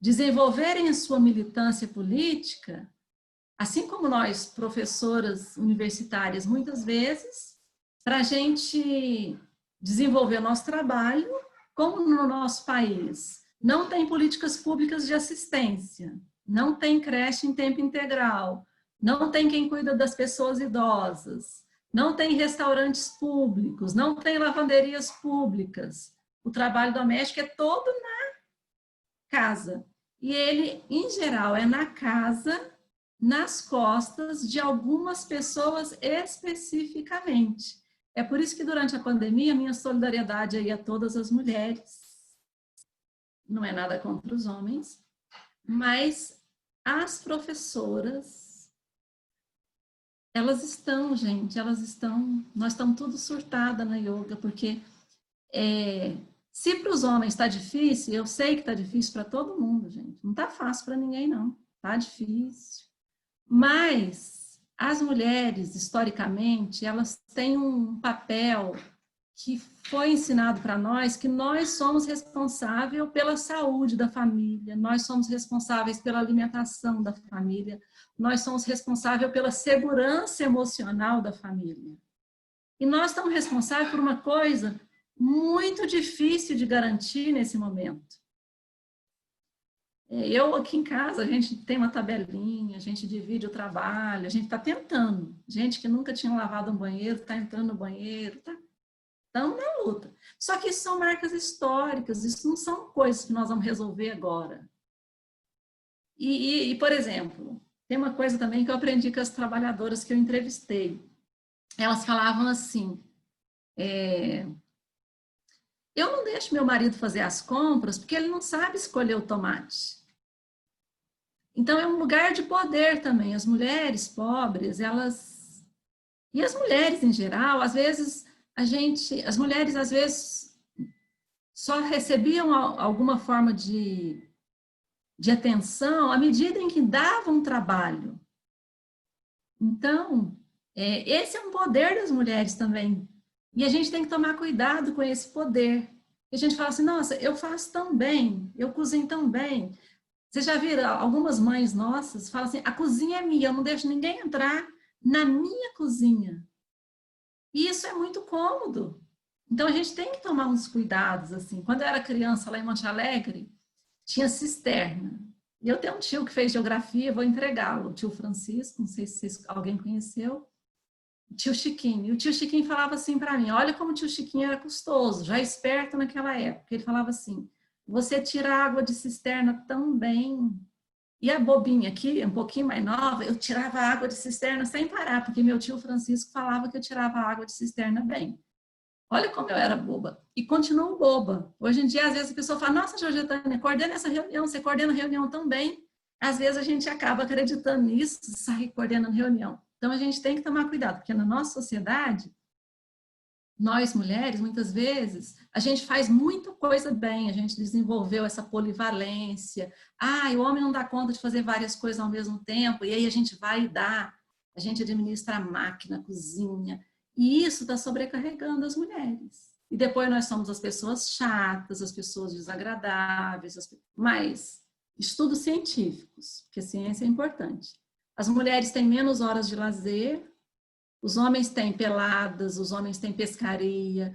desenvolverem a sua militância política, assim como nós, professoras universitárias, muitas vezes, para a gente desenvolver o nosso trabalho, como no nosso país não tem políticas públicas de assistência, não tem creche em tempo integral, não tem quem cuida das pessoas idosas, não tem restaurantes públicos, não tem lavanderias públicas. O trabalho doméstico é todo na casa. E ele, em geral, é na casa, nas costas de algumas pessoas especificamente. É por isso que durante a pandemia, minha solidariedade aí a todas as mulheres, não é nada contra os homens, mas as professoras, elas estão, gente, nós estamos tudo surtada na yoga, porque se para os homens está difícil, eu sei que está difícil para todo mundo, gente, não está fácil para ninguém não, está difícil, mas as mulheres, historicamente, elas têm um papel que foi ensinado para nós, que nós somos responsáveis pela saúde da família, nós somos responsáveis pela alimentação da família, nós somos responsáveis pela segurança emocional da família. E nós estamos responsáveis por uma coisa muito difícil de garantir nesse momento. Eu aqui em casa, a gente tem uma tabelinha, a gente divide o trabalho, a gente está tentando. Gente que nunca tinha lavado um banheiro, está entrando no banheiro, estamos na luta. Só que isso são marcas históricas, isso não são coisas que nós vamos resolver agora. Por exemplo, tem uma coisa também que eu aprendi com as trabalhadoras que eu entrevistei. Elas falavam assim, eu não deixo meu marido fazer as compras porque ele não sabe escolher o tomate. Então, é um lugar de poder também. As mulheres pobres, elas... E as mulheres em geral, às vezes... As mulheres, às vezes, só recebiam alguma forma de atenção à medida em que davam trabalho. Então, esse é um poder das mulheres também. E a gente tem que tomar cuidado com esse poder. E a gente fala assim, nossa, eu faço tão bem, eu cozinho tão bem. Vocês já viram, algumas mães nossas falam assim, a cozinha é minha, eu não deixo ninguém entrar na minha cozinha. E isso é muito cômodo. Então, a gente tem que tomar uns cuidados, assim. Quando eu era criança, lá em Monte Alegre, tinha cisterna. E eu tenho um tio que fez geografia, vou entregá-lo, o tio Francisco, não sei se alguém conheceu, o tio Chiquinho. E o tio Chiquinho falava assim para mim, olha como o tio Chiquinho era custoso, já esperto naquela época. Ele falava assim, você tira água de cisterna tão bem, E a bobinha aqui, um pouquinho mais nova, eu tirava água de cisterna sem parar, porque meu tio Francisco falava que eu tirava água de cisterna bem. Olha como eu era boba. E continuo boba. Hoje em dia, às vezes, a pessoa fala, nossa, Georgetânia, coordena essa reunião, você coordena a reunião tão bem. Às vezes, a gente acaba acreditando nisso, sai coordenando reunião. Então, a gente tem que tomar cuidado, porque na nossa sociedade, nós mulheres, muitas vezes, a gente faz muita coisa bem, a gente desenvolveu essa polivalência. Ah, o homem não dá conta de fazer várias coisas ao mesmo tempo, e aí a gente vai e dá. A gente administra a máquina, a cozinha, e isso está sobrecarregando as mulheres. E depois nós somos as pessoas chatas, as pessoas desagradáveis, mas estudos científicos, porque ciência é importante. As mulheres têm menos horas de lazer, os homens têm peladas, os homens têm pescaria.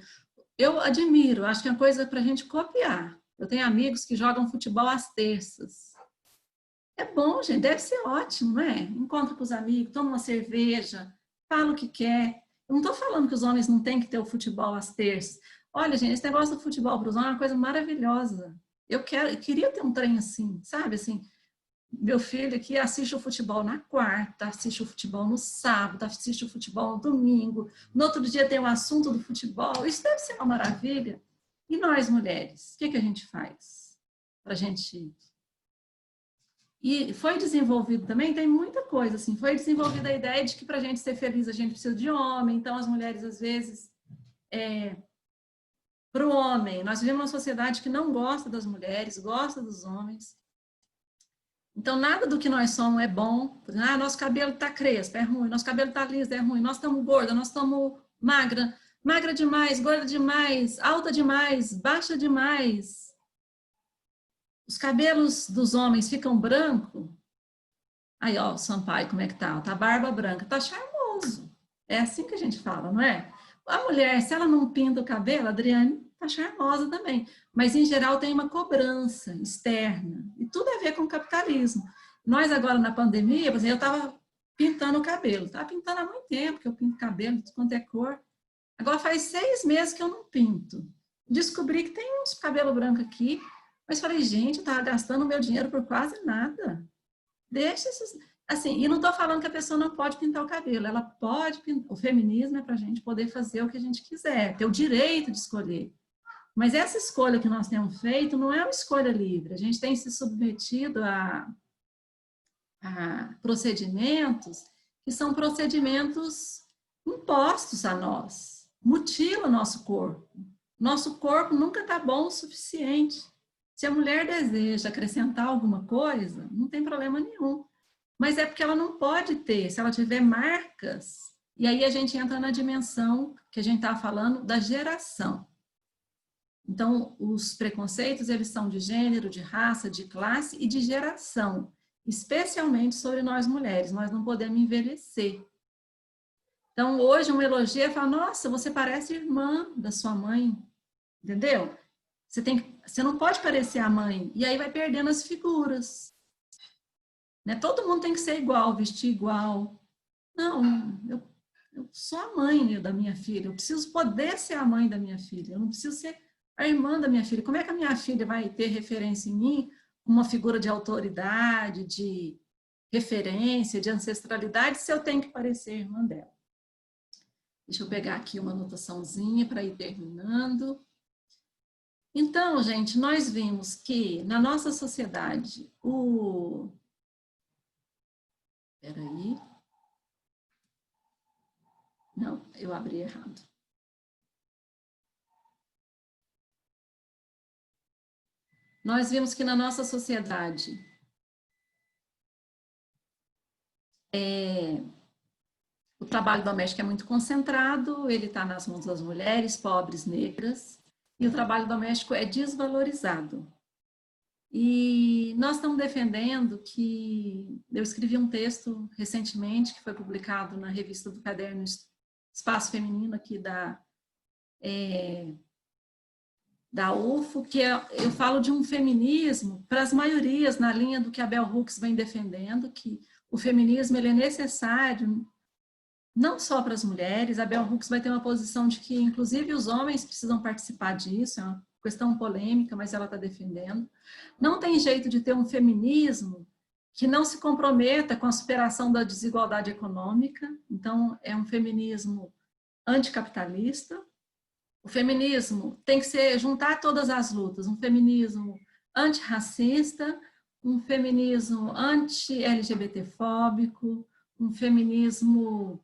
Eu admiro, acho que é uma coisa para a gente copiar. Eu tenho amigos que jogam futebol às terças. É bom, gente, deve ser ótimo, não é? Encontra com os amigos, toma uma cerveja, fala o que quer. Eu não estou falando que os homens não têm que ter o futebol às terças. Olha, gente, esse negócio do futebol para os homens é uma coisa maravilhosa. Eu queria ter um trem assim, sabe? Assim, meu filho aqui assiste o futebol na quarta, assiste o futebol no sábado, assiste o futebol no domingo. No outro dia tem um assunto do futebol. Isso deve ser uma maravilha. E nós, mulheres, o que a gente faz para a gente... E foi desenvolvido também, tem muita coisa, assim, foi desenvolvida a ideia de que para a gente ser feliz a gente precisa de homem, então as mulheres, às vezes, para o homem, nós vivemos uma sociedade que não gosta das mulheres, gosta dos homens, então nada do que nós somos é bom, ah, nosso cabelo está crespo, é ruim, nosso cabelo está liso, é ruim, nós estamos gorda, nós estamos magra, magra demais, gorda demais, alta demais, baixa demais. Os cabelos dos homens ficam brancos. Aí, ó, o Sampaio, como é que tá? Tá barba branca, tá charmoso. É assim que a gente fala, não é? A mulher, se ela não pinta o cabelo, a Adriane tá charmosa também. Mas, em geral, tem uma cobrança externa. E tudo a ver com o capitalismo. Nós, agora, na pandemia, por exemplo, eu tava pintando o cabelo. Tava pintando há muito tempo que eu pinto cabelo, de quanto é cor. Agora, faz 6 meses que eu não pinto. Descobri que tem uns cabelo branco aqui. Mas falei, gente, eu tava gastando o meu dinheiro por quase nada. Deixa esses... Assim, e não estou falando que a pessoa não pode pintar o cabelo, ela pode pintar. O feminismo é para a gente poder fazer o que a gente quiser, ter o direito de escolher. Mas essa escolha que nós temos feito não é uma escolha livre, a gente tem se submetido a procedimentos que são procedimentos impostos a nós, mutila o nosso corpo. Nosso corpo nunca está bom o suficiente. Se a mulher deseja acrescentar alguma coisa, não tem problema nenhum. Mas é porque ela não pode ter, se ela tiver marcas. E aí a gente entra na dimensão que a gente está falando da geração. Então, os preconceitos, eles são de gênero, de raça, de classe e de geração. Especialmente sobre nós mulheres. Nós não podemos envelhecer. Então, hoje um elogio é falar, nossa, você parece irmã da sua mãe. Entendeu? Você não pode parecer a mãe. E aí vai perdendo as figuras. Né? Todo mundo tem que ser igual, vestir igual. Não, eu sou a mãe da minha filha. Eu preciso poder ser a mãe da minha filha. Eu não preciso ser a irmã da minha filha. Como é que a minha filha vai ter referência em mim? Uma figura de autoridade, de referência, de ancestralidade, se eu tenho que parecer a irmã dela. Deixa eu pegar aqui uma anotaçãozinha para ir terminando. Então, gente, nós vimos que na nossa sociedade, Peraí. Não, eu abri errado. Nós vimos que na nossa sociedade, o trabalho doméstico é muito concentrado, ele está nas mãos das mulheres, pobres, negras, e o trabalho doméstico é desvalorizado. E nós estamos defendendo que... Eu escrevi um texto recentemente, que foi publicado na revista do Caderno Espaço Feminino, aqui da UFO, que eu falo de um feminismo para as maiorias, na linha do que a Bell Hooks vem defendendo, que o feminismo ele é necessário não só para as mulheres. A Bell Hooks vai ter uma posição de que, inclusive, os homens precisam participar disso, é uma questão polêmica, mas ela está defendendo. Não tem jeito de ter um feminismo que não se comprometa com a superação da desigualdade econômica. Então, é um feminismo anticapitalista. O feminismo tem que juntar todas as lutas, um feminismo antirracista, um feminismo anti-LGBT-fóbico, um feminismo,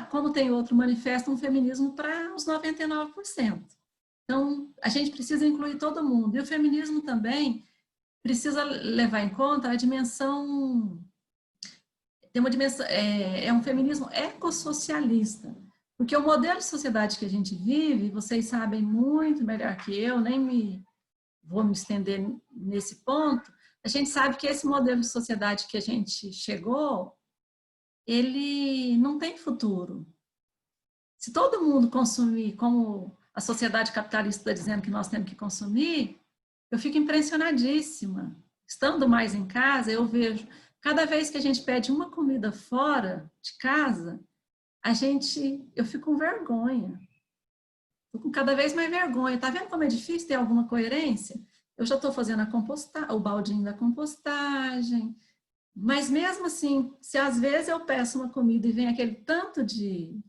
como tem outro manifesto, um feminismo para os 99%. Então, a gente precisa incluir todo mundo. E o feminismo também precisa levar em conta a dimensão, tem uma dimensão, é um feminismo ecossocialista, porque o modelo de sociedade que a gente vive, vocês sabem muito melhor que eu, vou me estender nesse ponto, a gente sabe que esse modelo de sociedade que a gente chegou, ele não tem futuro. Se todo mundo consumir como a sociedade capitalista está dizendo que nós temos que consumir, eu fico impressionadíssima. Estando mais em casa, eu vejo, cada vez que a gente pede uma comida fora de casa, eu fico com vergonha. Estou com cada vez mais vergonha. Está vendo como é difícil ter alguma coerência? Eu já estou fazendo o baldinho da compostagem, mas mesmo assim, se às vezes eu peço uma comida e vem aquele tanto de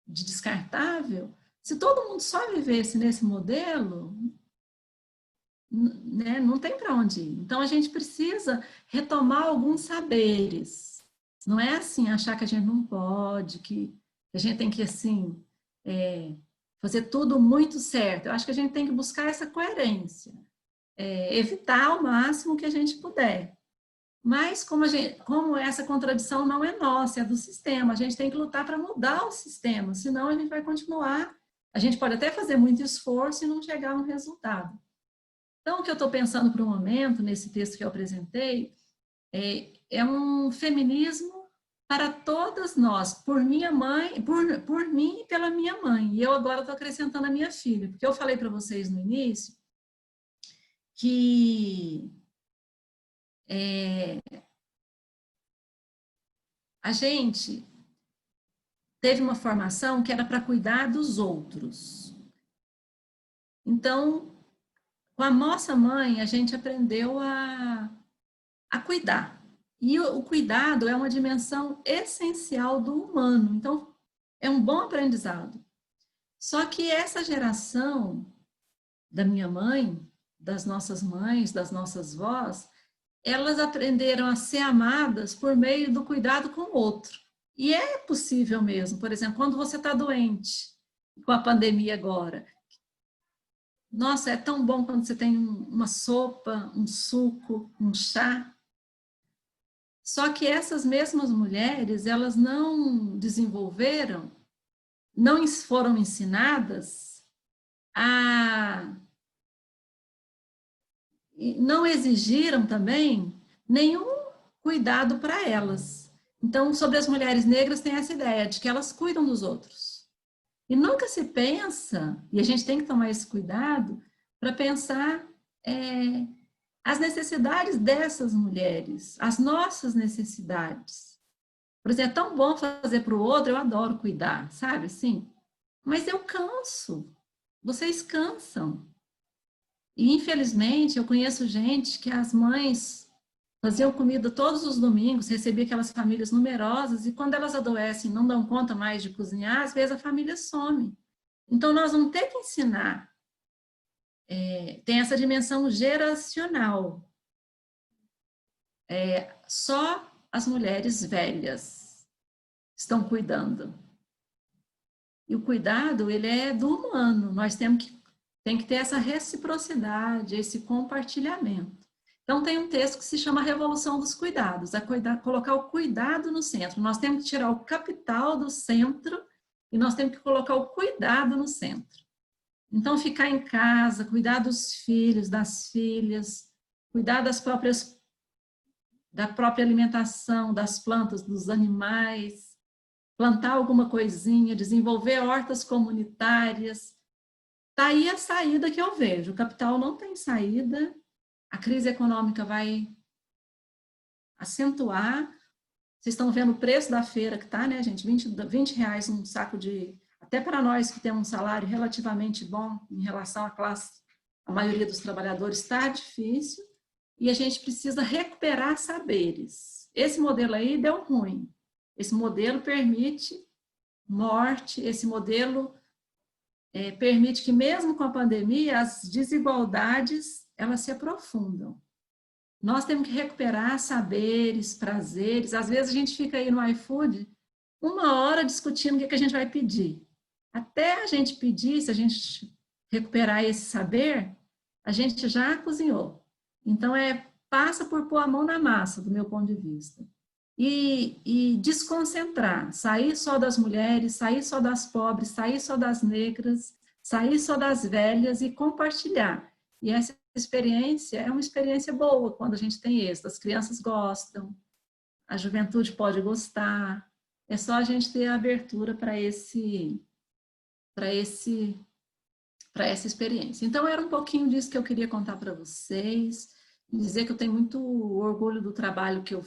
descartável, se todo mundo só vivesse nesse modelo, né, não tem para onde ir. Então, a gente precisa retomar alguns saberes. Não é assim, achar que a gente não pode, que a gente tem que, assim, fazer tudo muito certo. Eu acho que a gente tem que buscar essa coerência, evitar ao máximo que a gente puder. Mas, como essa contradição não é nossa, é do sistema, a gente tem que lutar para mudar o sistema, senão a gente vai continuar. A gente pode até fazer muito esforço e não chegar a um resultado. Então, o que eu estou pensando para o momento, nesse texto que eu apresentei, é um feminismo para todas nós, por minha mãe, por mim e pela minha mãe. E eu agora estou acrescentando a minha filha, porque eu falei para vocês no início que a gente teve uma formação que era para cuidar dos outros. Então, com a nossa mãe, a gente aprendeu a cuidar. E o cuidado é uma dimensão essencial do humano. Então, é um bom aprendizado. Só que essa geração da minha mãe, das nossas mães, das nossas vós, elas aprenderam a ser amadas por meio do cuidado com o outro. E é possível mesmo. Por exemplo, quando você está doente, com a pandemia agora, nossa, é tão bom quando você tem uma sopa, um suco, um chá. Só que essas mesmas mulheres, elas não desenvolveram, não foram ensinadas não exigiram também nenhum cuidado para elas. Então, sobre as mulheres negras tem essa ideia de que elas cuidam dos outros. E nunca se pensa, e a gente tem que tomar esse cuidado, para pensar as necessidades dessas mulheres, as nossas necessidades. Por exemplo, é tão bom fazer para o outro, eu adoro cuidar, sabe assim? Mas eu canso, vocês cansam. E, infelizmente, eu conheço gente que as mães faziam comida todos os domingos, recebia aquelas famílias numerosas, e quando elas adoecem não dão conta mais de cozinhar, às vezes a família some. Então, nós vamos ter que ensinar. Tem essa dimensão geracional. Só as mulheres velhas estão cuidando. E o cuidado, ele é do humano. Nós tem que ter essa reciprocidade, esse compartilhamento. Então, tem um texto que se chama Revolução dos Cuidados, colocar o cuidado no centro. Nós temos que tirar o capital do centro e nós temos que colocar o cuidado no centro. Então, ficar em casa, cuidar dos filhos, das filhas, cuidar da própria alimentação, das plantas, dos animais, plantar alguma coisinha, desenvolver hortas comunitárias. Está aí a saída que eu vejo. O capital não tem saída, a crise econômica vai acentuar. Vocês estão vendo o preço da feira que está, né, gente? 20 reais um saco de... Até para nós que temos um salário relativamente bom em relação à classe, a maioria dos trabalhadores está difícil. e a gente precisa recuperar saberes. Esse modelo aí deu ruim. Esse modelo permite morte, esse modelo permite que mesmo com a pandemia as desigualdades elas se aprofundam. Nós temos que recuperar saberes, prazeres. Às vezes a gente fica aí no iFood 1 hora discutindo o que a gente vai pedir. Até a gente pedir, se a gente recuperar esse saber, a gente já cozinhou. Então, passa por pôr a mão na massa, do meu ponto de vista. E desconcentrar, sair só das mulheres, sair só das pobres, sair só das negras, sair só das velhas e compartilhar. E essa experiência é uma experiência boa quando a gente tem êxito. As crianças gostam, a juventude pode gostar. É só a gente ter a abertura para essa experiência. Então, era um pouquinho disso que eu queria contar para vocês, dizer que eu tenho muito orgulho do trabalho que eu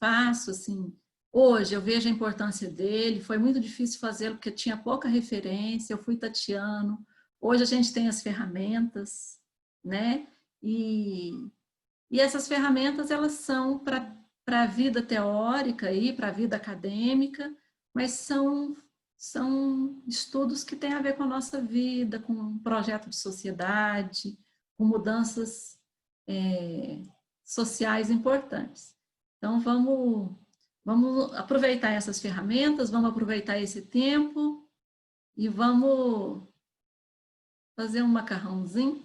faço, assim, hoje eu vejo a importância dele, foi muito difícil fazê-lo porque tinha pouca referência, eu fui tateando, hoje a gente tem as ferramentas, né, e essas ferramentas, elas são para a vida teórica e para a vida acadêmica, mas são estudos que têm a ver com a nossa vida, com um projeto de sociedade, com mudanças sociais importantes. Então, vamos aproveitar essas ferramentas, vamos aproveitar esse tempo e vamos fazer um macarrãozinho.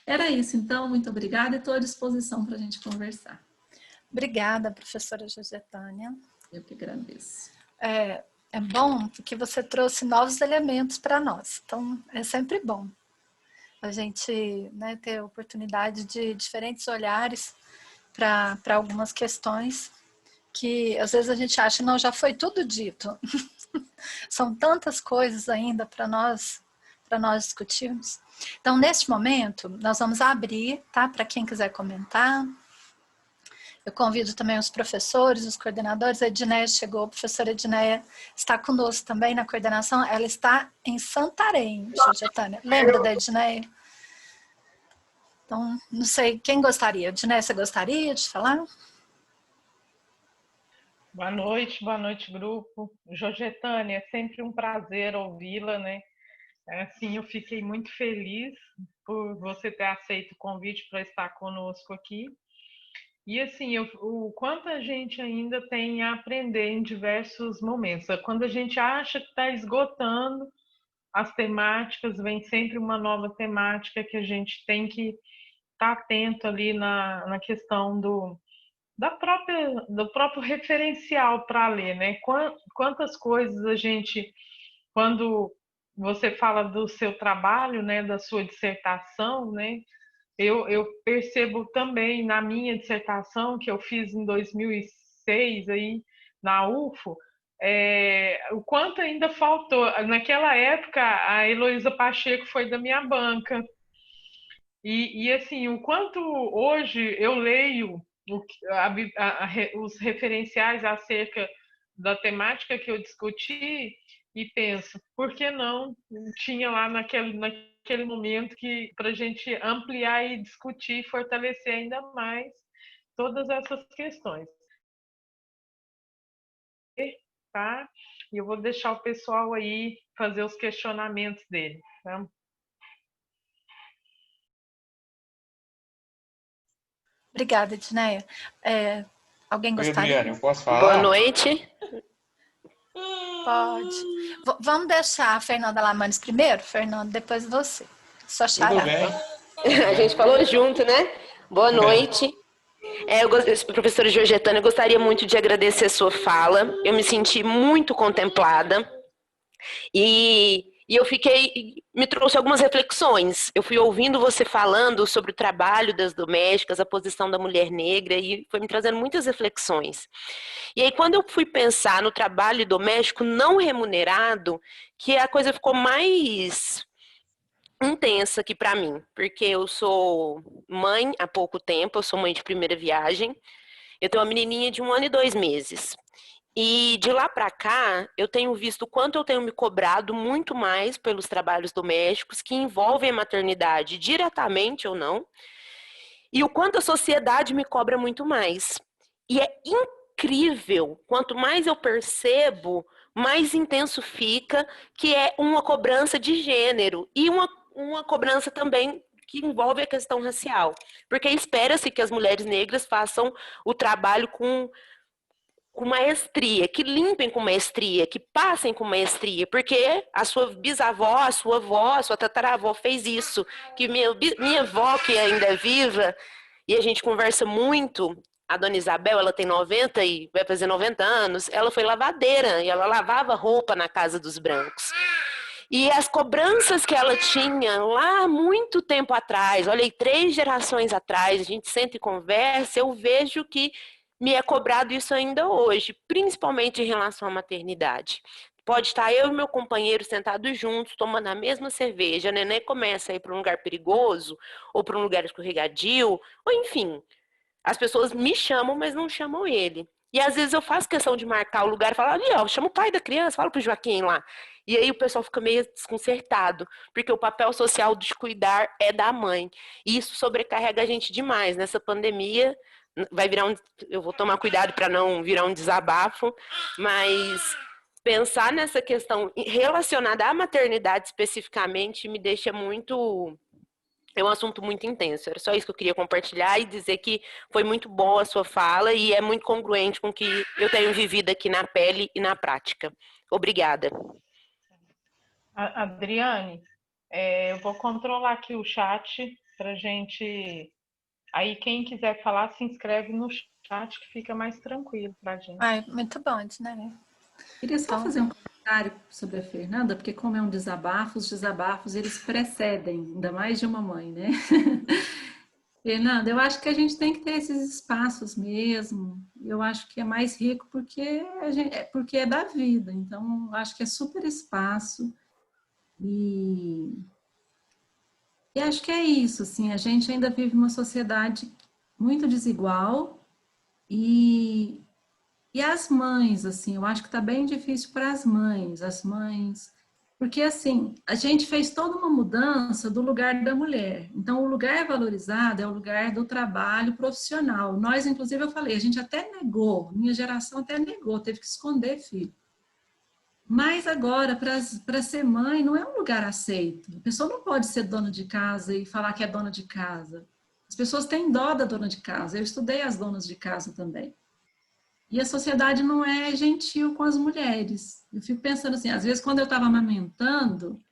Era isso, então, muito obrigada e estou à disposição para a gente conversar. Obrigada, professora José-Tânia. Eu que agradeço. É bom porque você trouxe novos elementos para nós, então é sempre bom a gente, né, ter a oportunidade de diferentes olhares para algumas questões que às vezes a gente acha, não, já foi tudo dito. São tantas coisas ainda para nós discutirmos. Então, neste momento, nós vamos abrir, tá, para quem quiser comentar. Eu convido também os professores, os coordenadores. A Edneia chegou, a professora Edneia está conosco também na coordenação. Ela está em Santarém, José-Tânia. Lembra da Edneia? Então, não sei, quem gostaria? Edneia, você gostaria de falar? Boa noite, grupo. José-Tânia, é sempre um prazer ouvi-la, né? Assim, eu fiquei muito feliz por você ter aceito o convite para estar conosco aqui. E assim, o quanto a gente ainda tem a aprender em diversos momentos. Quando a gente acha que está esgotando as temáticas, vem sempre uma nova temática que a gente tem que estar atento ali na questão do próprio referencial para ler, né? Quantas coisas a gente, quando você fala do seu trabalho, né, da sua dissertação, né? Eu percebo também na minha dissertação, que eu fiz em 2006 aí, na UFO, o quanto ainda faltou. Naquela época, a Heloísa Pacheco foi da minha banca. E assim, o quanto hoje eu leio os referenciais acerca da temática que eu discuti e penso, por que não tinha lá naquele momento que para a gente ampliar e discutir e fortalecer ainda mais todas essas questões. Tá? E eu vou deixar o pessoal aí fazer os questionamentos dele. Tá? Obrigada, Edneia. Alguém gostaria? Oi, Adriane, eu posso falar? Boa noite. Pode. Vamos deixar a Fernanda Lamanes primeiro? Fernanda, depois você. Só xará. Tudo bem. A gente falou junto, né? Boa noite. Professora José-Tânia, eu gostaria muito de agradecer a sua fala. Eu me senti muito contemplada. E me trouxe algumas reflexões. Eu fui ouvindo você falando sobre o trabalho das domésticas, a posição da mulher negra, e foi me trazendo muitas reflexões. E aí, quando eu fui pensar no trabalho doméstico não remunerado, que a coisa ficou mais intensa aqui para mim, porque eu sou mãe há pouco tempo, eu sou mãe de primeira viagem, eu tenho uma menininha de 1 ano e 2 meses. E de lá para cá, eu tenho visto o quanto eu tenho me cobrado muito mais pelos trabalhos domésticos que envolvem a maternidade, diretamente ou não. E o quanto a sociedade me cobra muito mais. E é incrível, quanto mais eu percebo, mais intenso fica, que é uma cobrança de gênero e uma cobrança também que envolve a questão racial. Porque espera-se que as mulheres negras façam o trabalho com maestria, que limpem com maestria, que passem com maestria, porque a sua bisavó, a sua avó, a sua tataravó fez isso, que minha avó, que ainda é viva, e a gente conversa muito, a dona Isabel, ela tem 90 e vai fazer 90 anos, ela foi lavadeira, e ela lavava roupa na casa dos brancos. E as cobranças que ela tinha lá muito tempo atrás, olha aí, 3 gerações atrás, a gente senta e conversa, eu vejo que me é cobrado isso ainda hoje, principalmente em relação à maternidade. Pode estar eu e meu companheiro sentados juntos, tomando a mesma cerveja, a neném começa a ir para um lugar perigoso, ou para um lugar escorregadio, ou enfim, as pessoas me chamam, mas não chamam ele. E às vezes eu faço questão de marcar o lugar e falar, ali, ó, chama o pai da criança, fala pro Joaquim lá. E aí o pessoal fica meio desconcertado, porque o papel social de cuidar é da mãe. E isso sobrecarrega a gente demais. Nessa pandemia, vai virar eu vou tomar cuidado para não virar um desabafo, mas pensar nessa questão relacionada à maternidade especificamente me deixa muito... É um assunto muito intenso. Era só isso que eu queria compartilhar e dizer que foi muito boa a sua fala e é muito congruente com o que eu tenho vivido aqui na pele e na prática. Obrigada. Adriane, eu vou controlar aqui o chat para gente. Aí quem quiser falar, se inscreve no chat que fica mais tranquilo para a gente. Ai, muito bom, né? Queria só fazer um comentário sobre a Fernanda, porque como é um desabafo, os desabafos eles precedem, ainda mais de uma mãe, né? Fernanda, eu acho que a gente tem que ter esses espaços mesmo. Eu acho que é mais rico porque é da vida. Então, acho que é super espaço. E acho que é isso, assim, a gente ainda vive uma sociedade muito desigual e as mães, assim, eu acho que está bem difícil para as mães, porque assim, a gente fez toda uma mudança do lugar da mulher. Então, o lugar valorizado é o lugar do trabalho profissional. Nós, inclusive, eu falei, a gente até negou, minha geração até negou, teve que esconder filho. Mas agora, para ser mãe, não é um lugar aceito. A pessoa não pode ser dona de casa e falar que é dona de casa. As pessoas têm dó da dona de casa. Eu estudei as donas de casa também. E a sociedade não é gentil com as mulheres. Eu fico pensando assim, às vezes quando eu estava amamentando,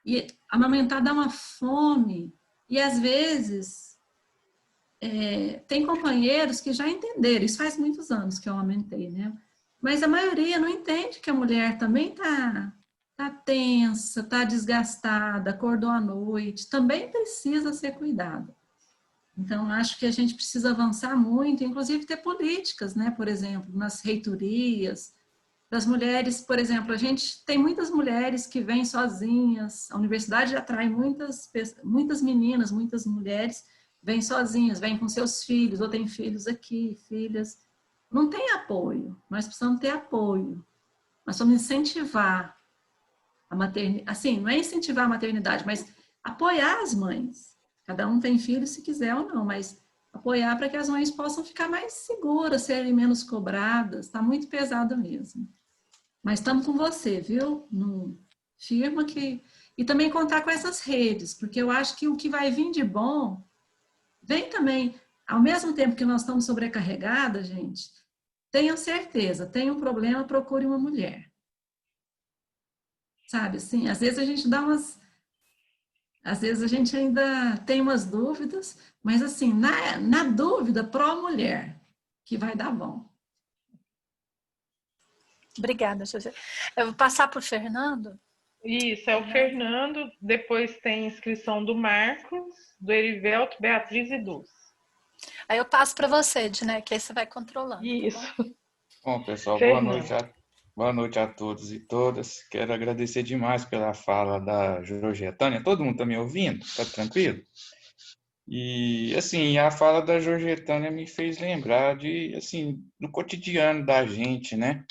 e amamentar dá uma fome, e às vezes tem companheiros que já entenderam, isso faz muitos anos que eu amamentei, né? Mas a maioria não entende que a mulher também tá tensa, tá desgastada, acordou à noite, também precisa ser cuidada. Então, acho que a gente precisa avançar muito, inclusive ter políticas, né? Por exemplo, nas reitorias, das mulheres, por exemplo, a gente tem muitas mulheres que vêm sozinhas, a universidade atrai muitas meninas, muitas mulheres, vêm sozinhas, vêm com seus filhos, ou têm filhos aqui, filhas. Não tem apoio, nós precisamos ter apoio. Nós precisamos incentivar a maternidade, assim, não é incentivar a maternidade, mas apoiar as mães. Cada um tem filho se quiser ou não, mas apoiar para que as mães possam ficar mais seguras, serem menos cobradas. Está muito pesado mesmo. Mas estamos com você, viu? Firma que... E também contar com essas redes, porque eu acho que o que vai vir de bom vem também, ao mesmo tempo que nós estamos sobrecarregadas, gente, tenham certeza, tem um problema, procure uma mulher. Sabe, assim, às vezes a gente dá umas... Às vezes a gente ainda tem umas dúvidas, mas assim, na dúvida, pró-mulher, que vai dar bom. Obrigada, José. Eu vou passar para o Fernando. Isso, é o Fernando, depois tem inscrição do Marcos, do Erivelto, Beatriz e Dulce. Aí eu passo para você, Edné, que aí você vai controlando. Isso. Tá bom, pessoal, Fernando. boa noite a todos e todas. Quero agradecer demais pela fala da Georgetânia. Todo mundo está me ouvindo? Tá tranquilo? E, assim, a fala da Georgetânia me fez lembrar de, assim, do cotidiano da gente, né?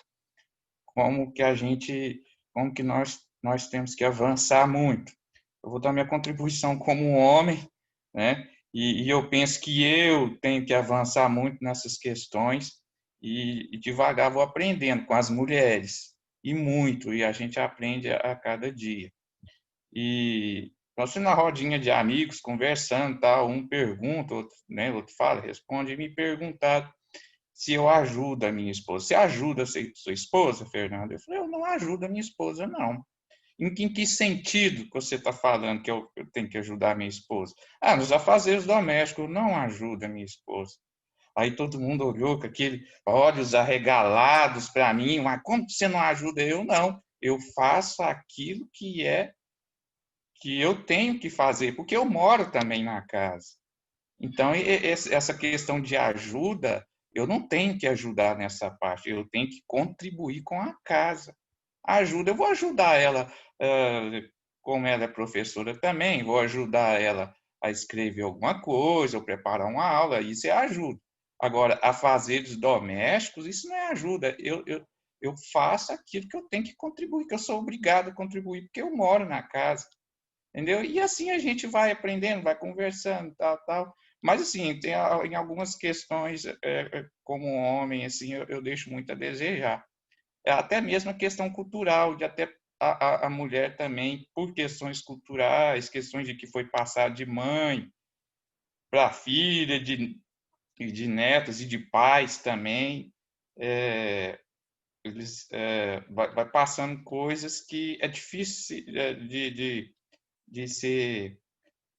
Como que nós temos que avançar muito. Eu vou dar minha contribuição como homem, né? E eu penso que eu tenho que avançar muito nessas questões e devagar vou aprendendo com as mulheres, e muito, e a gente aprende a cada dia. E nós estamos na rodinha de amigos, conversando, tal, um pergunta, outro, né, outro fala, responde, e me perguntaram se eu ajudo a minha esposa. Você ajuda a sua esposa, Fernanda? Eu falei, eu não ajudo a minha esposa, não. Em que sentido que você está falando que eu tenho que ajudar a minha esposa? Ah, nos afazeres domésticos, eu não ajudo a minha esposa. Aí todo mundo olhou com aquele olhos arregalados para mim, mas como você não ajuda? Eu não, eu faço aquilo que eu tenho que fazer, porque eu moro também na casa. Então, essa questão de ajuda, eu não tenho que ajudar nessa parte, eu tenho que contribuir com a casa. Ajuda, eu vou ajudar ela, como ela é professora também, vou ajudar ela a escrever alguma coisa, ou preparar uma aula, isso é ajuda. Agora, afazeres domésticos, isso não é ajuda. Eu faço aquilo que eu tenho que contribuir, que eu sou obrigado a contribuir, porque eu moro na casa. Entendeu? E assim a gente vai aprendendo, vai conversando, tal, tal. Mas, assim, tem, em algumas questões, como homem, assim, eu deixo muito a desejar. Até mesmo a questão cultural, de até a mulher também, por questões culturais, questões de que foi passar de mãe para filha, de netos e de pais também, eles vai passando coisas que é difícil de ser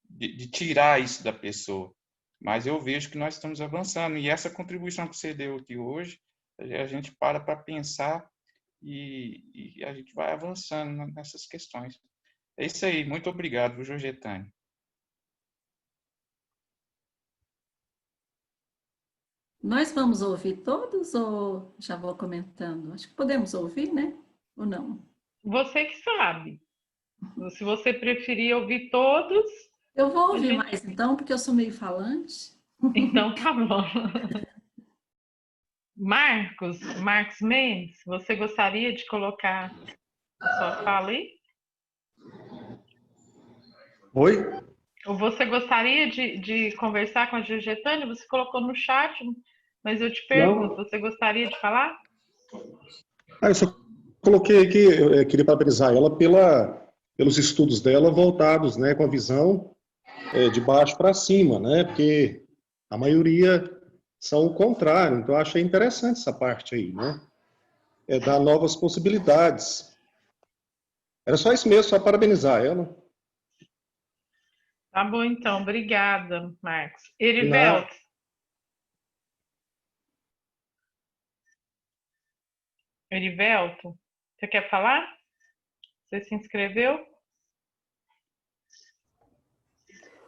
de tirar isso da pessoa. Mas eu vejo que nós estamos avançando. E essa contribuição que você deu aqui hoje, a gente para pensar e a gente vai avançando nessas questões. É isso aí. Muito obrigado, Georgetânia. Nós vamos ouvir todos ou já vou comentando? Acho que podemos ouvir, né? Ou não? Você que sabe. Se você preferir ouvir todos, Eu vou ouvir gente... mais então, porque eu sou meio falante. Então tá bom. Marcos Mendes, você gostaria de colocar a sua fala aí? Oi? Ou você gostaria de conversar com a Georgetânia? Você colocou no chat, mas eu te pergunto, Não? você gostaria de falar? Eu só coloquei aqui, eu queria parabenizar ela pelos estudos dela voltados, né, com a visão de baixo para cima, né, porque a maioria são o contrário, então eu achei interessante essa parte aí, né, dar novas possibilidades. Era só isso mesmo, só parabenizar ela. Tá bom, então. Obrigada, Marcos. Na, Erivelto. Erivelto, você quer falar? Você se inscreveu?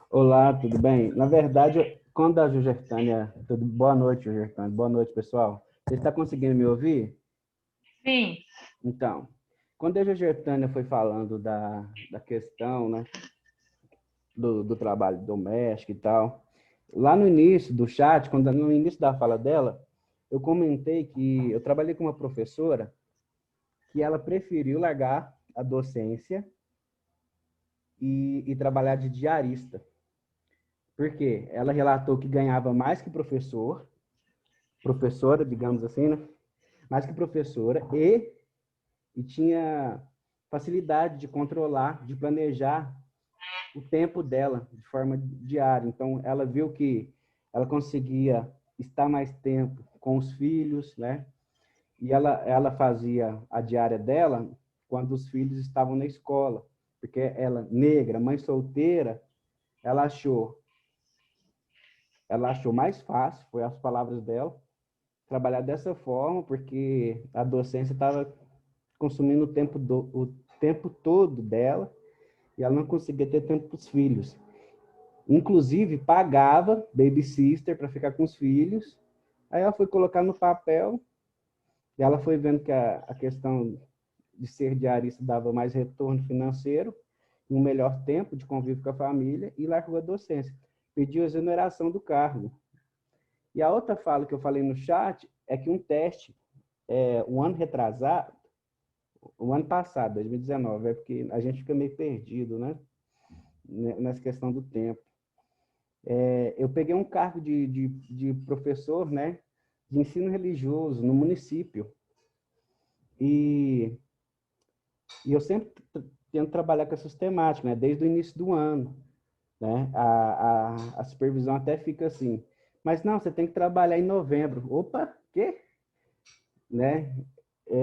Olá, tudo bem? Na verdade, quando a Georgetânia... Boa noite, Georgetânia. Boa noite, pessoal. Você está conseguindo me ouvir? Sim. Então, quando a Georgetânia foi falando da questão, né, do trabalho doméstico e tal, lá no início do chat, no início da fala dela, eu comentei que eu trabalhei com uma professora que ela preferiu largar a docência e trabalhar de diarista. Porque ela relatou que ganhava mais que professora, digamos assim, né? Mais que professora, e tinha facilidade de controlar, de planejar o tempo dela de forma diária. Então, ela viu que ela conseguia estar mais tempo com os filhos, né? E ela fazia a diária dela quando os filhos estavam na escola, porque ela, negra, mãe solteira, ela achou mais fácil, foi as palavras dela, trabalhar dessa forma, porque a docência estava consumindo o tempo todo dela e ela não conseguia ter tempo para os filhos. Inclusive, pagava babysitter para ficar com os filhos. Aí ela foi colocar no papel e ela foi vendo que a questão de ser diarista dava mais retorno financeiro, um melhor tempo de convívio com a família e largou a docência. Pediu exoneração do cargo. E a outra fala que eu falei no chat é que um teste, um ano retrasado, o ano passado, 2019, porque a gente fica meio perdido, né? Nessa questão do tempo. Eu peguei um cargo de professor, né, de ensino religioso no município. E eu sempre tento trabalhar com essas temáticas, né, desde o início do ano. Né? A supervisão até fica assim, mas não, você tem que trabalhar em novembro. Opa, quê? Né?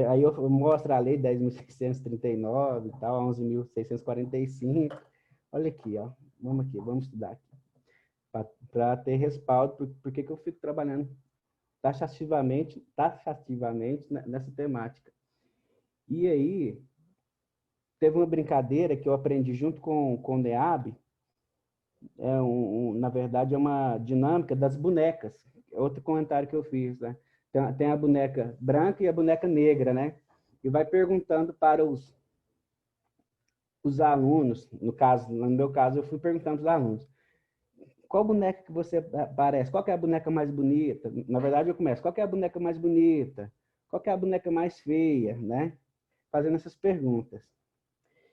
Aí eu mostro a lei 10.639 e tal, 11.645. Olha aqui, ó. Vamos estudar aqui. Para ter respaldo, por que eu fico trabalhando taxativamente nessa temática. E aí, teve uma brincadeira que eu aprendi junto com o NEAB, na verdade, é uma dinâmica das bonecas. Outro comentário que eu fiz, né? Tem a boneca branca e a boneca negra, né? E vai perguntando para os alunos, no meu caso, eu fui perguntando para os alunos, qual boneca que você parece? Qual que é a boneca mais bonita? Na verdade, eu começo, qual que é a boneca mais bonita? Qual que é a boneca mais feia, né? Fazendo essas perguntas.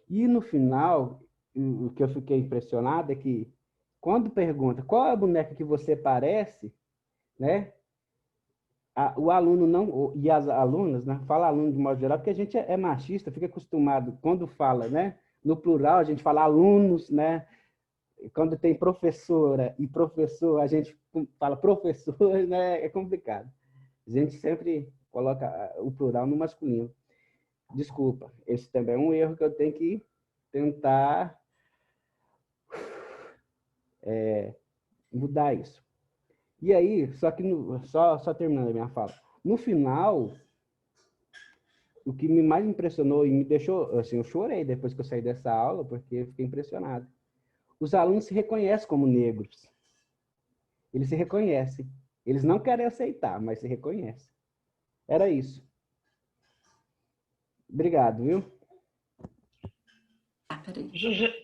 E no final, o que eu fiquei impressionado é que quando pergunta qual é a boneca que você parece, né? O aluno não, e as alunas, né? Fala aluno de modo geral, porque a gente é machista, fica acostumado, quando fala, né? No plural, a gente fala alunos, né? Quando tem professora e professor, a gente fala professor, né? É complicado. A gente sempre coloca o plural no masculino. Desculpa, esse também é um erro que eu tenho que tentar mudar isso. E aí, só que só terminando a minha fala, no final, o que me mais impressionou e me deixou, assim, eu chorei depois que eu saí dessa aula, porque eu fiquei impressionado. Os alunos se reconhecem como negros. Eles se reconhecem. Eles não querem aceitar, mas se reconhecem. Era isso. Obrigado, viu?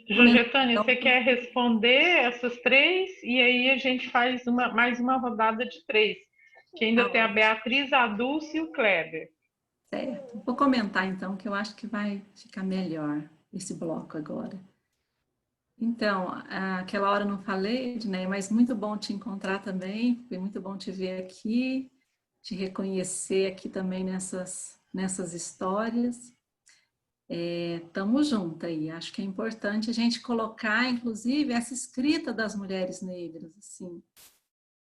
Jorgetânia, você quer responder essas três? E aí a gente faz mais uma rodada de três. Que ainda tem a Beatriz, a Dulce e o Kleber. Certo. Vou comentar, então, que eu acho que vai ficar melhor esse bloco agora. Então, aquela hora eu não falei, né, mas muito bom te encontrar também, foi muito bom te ver aqui, te reconhecer aqui também nessas histórias. Estamos juntas aí, acho que é importante a gente colocar, inclusive, essa escrita das mulheres negras, assim,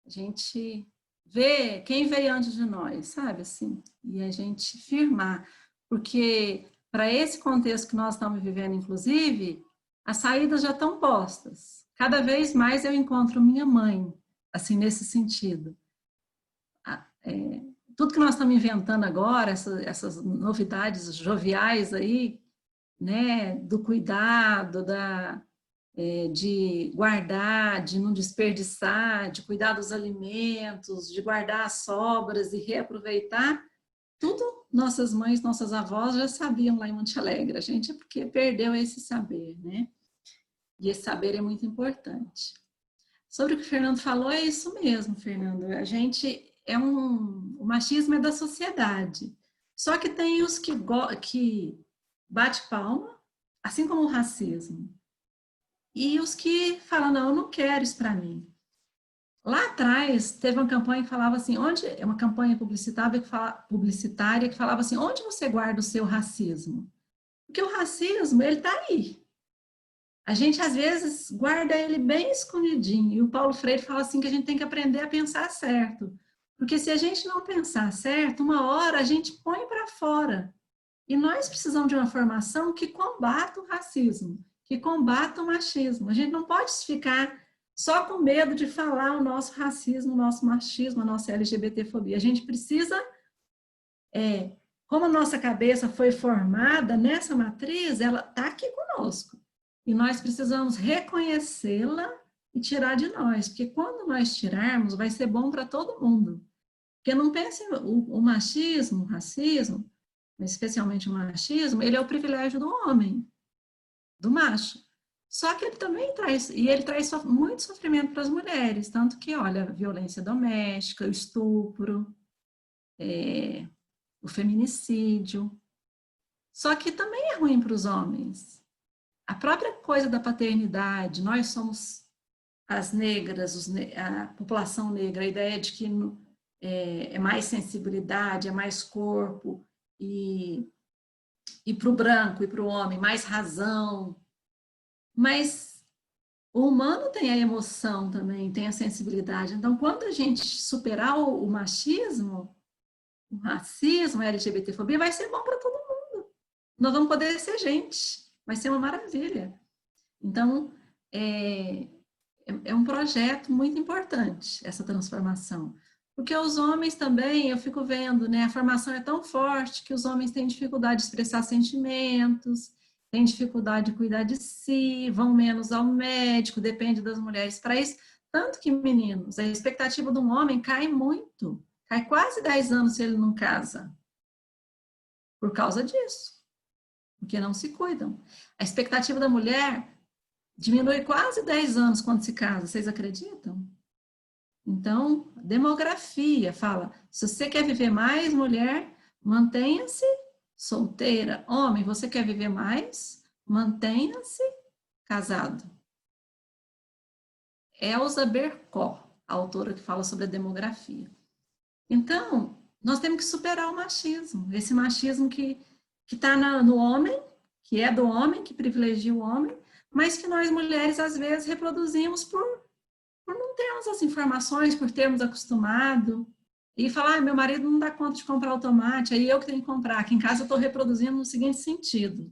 a gente vê quem veio antes de nós, sabe, assim, e a gente firmar, porque para esse contexto que nós estamos vivendo, inclusive, as saídas já estão postas. Cada vez mais eu encontro minha mãe, assim, nesse sentido. Tudo que nós estamos inventando agora, essas novidades joviais aí, né, do cuidado, de guardar, de não desperdiçar, de cuidar dos alimentos, de guardar as sobras e reaproveitar, tudo nossas mães, nossas avós já sabiam lá em Monte Alegre. A gente é porque perdeu esse saber, né? E esse saber é muito importante. Sobre o que o Fernando falou, é isso mesmo, Fernando. A gente o machismo é da sociedade. Só que tem os que bate palma, assim como o racismo. E os que falam, não, eu não quero isso para mim. Lá atrás, teve uma campanha que falava assim, uma campanha publicitária que falava assim, onde você guarda o seu racismo? Porque o racismo, ele está aí. A gente, às vezes, guarda ele bem escondidinho. E o Paulo Freire fala assim que a gente tem que aprender a pensar certo. Porque se a gente não pensar certo, uma hora a gente põe para fora. E nós precisamos de uma formação que combata o racismo, que combata o machismo. A gente não pode ficar só com medo de falar o nosso racismo, o nosso machismo, a nossa LGBTfobia. A gente precisa, como a nossa cabeça foi formada nessa matriz, ela está aqui conosco. E nós precisamos reconhecê-la e tirar de nós, porque quando nós tirarmos, vai ser bom para todo mundo. Porque não pense, o machismo, o racismo, especialmente o machismo, ele é o privilégio do homem, do macho. Só que ele também traz muito sofrimento para as mulheres, tanto que, olha, a violência doméstica, o estupro, o feminicídio. Só que também é ruim para os homens. A própria coisa da paternidade, nós somos as negras, a população negra, a ideia de que é mais sensibilidade, é mais corpo, e para o branco e para o homem, mais razão. Mas o humano tem a emoção também, tem a sensibilidade. Então, quando a gente superar o machismo, o racismo, a LGBTfobia, vai ser bom para todo mundo. Nós vamos poder ser gente, vai ser uma maravilha. Então, é um projeto muito importante, essa transformação. Porque os homens também, eu fico vendo, né, a formação é tão forte que os homens têm dificuldade de expressar sentimentos, têm dificuldade de cuidar de si, vão menos ao médico, depende das mulheres para isso. Tanto que, meninos, a expectativa de um homem cai muito, cai quase 10 anos se ele não casa. Por causa disso, porque não se cuidam. A expectativa da mulher diminui quase 10 anos quando se casa, vocês acreditam? Então, demografia fala, se você quer viver mais, mulher, mantenha-se solteira. Homem, você quer viver mais? Mantenha-se casado. Elza Bercó, a autora que fala sobre a demografia. Então, nós temos que superar o machismo, esse machismo que está no homem, que é do homem, que privilegia o homem, mas que nós mulheres, às vezes, reproduzimos por não termos as informações, por termos acostumado, e falar, meu marido não dá conta de comprar o tomate, aí eu que tenho que comprar. Aqui em casa eu estou reproduzindo no seguinte sentido.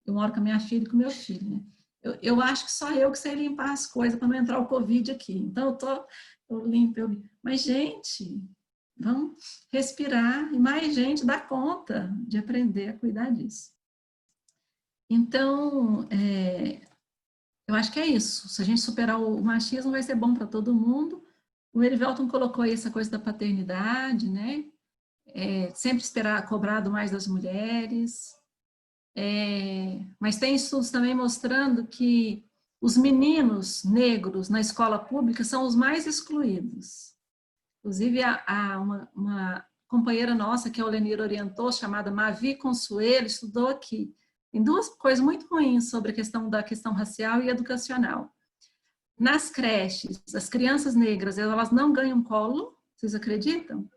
Eu moro com a minha filha e com o meu filho, né? Eu acho que só eu que sei limpar as coisas para não entrar o Covid aqui. Então eu limpo. Mas, gente, vamos respirar, e mais gente dá conta de aprender a cuidar disso. Então, eu acho que é isso. Se a gente superar o machismo, vai ser bom para todo mundo. O Erivelton colocou aí essa coisa da paternidade, né? Sempre esperar cobrado mais das mulheres. Mas tem estudos também mostrando que os meninos negros na escola pública são os mais excluídos. Inclusive, uma companheira nossa, que a Olenir orientou, chamada Mavi Consuelo, estudou aqui. Tem duas coisas muito ruins sobre a questão racial e educacional. Nas creches, as crianças negras, elas não ganham colo, vocês acreditam?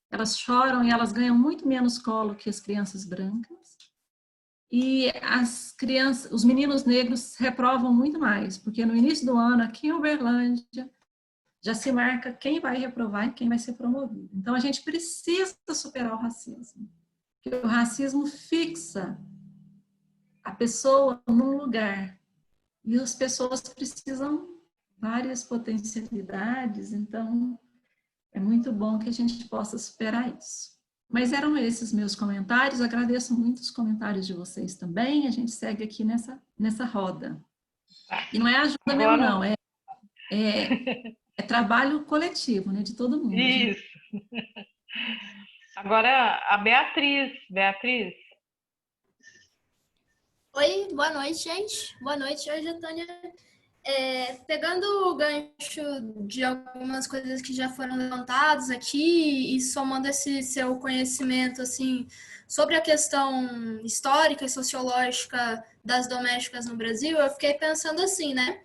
Elas choram e elas ganham muito menos colo que as crianças brancas. E os meninos negros reprovam muito mais, porque no início do ano, aqui em Uberlândia, já se marca quem vai reprovar e quem vai ser promovido. Então, a gente precisa superar o racismo. Porque o racismo fixa a pessoa num lugar. E as pessoas precisam várias potencialidades, então é muito bom que a gente possa superar isso. Mas eram esses meus comentários, agradeço muito os comentários de vocês também, a gente segue aqui nessa roda. E não é ajuda mesmo, não, é trabalho coletivo, né, de todo mundo. Isso. Agora, a Beatriz. Beatriz. Oi, boa noite, gente. Boa noite, hoje, Tânia. Pegando o gancho de algumas coisas que já foram levantadas aqui e somando esse seu conhecimento assim, sobre a questão histórica e sociológica das domésticas no Brasil, eu fiquei pensando assim, né?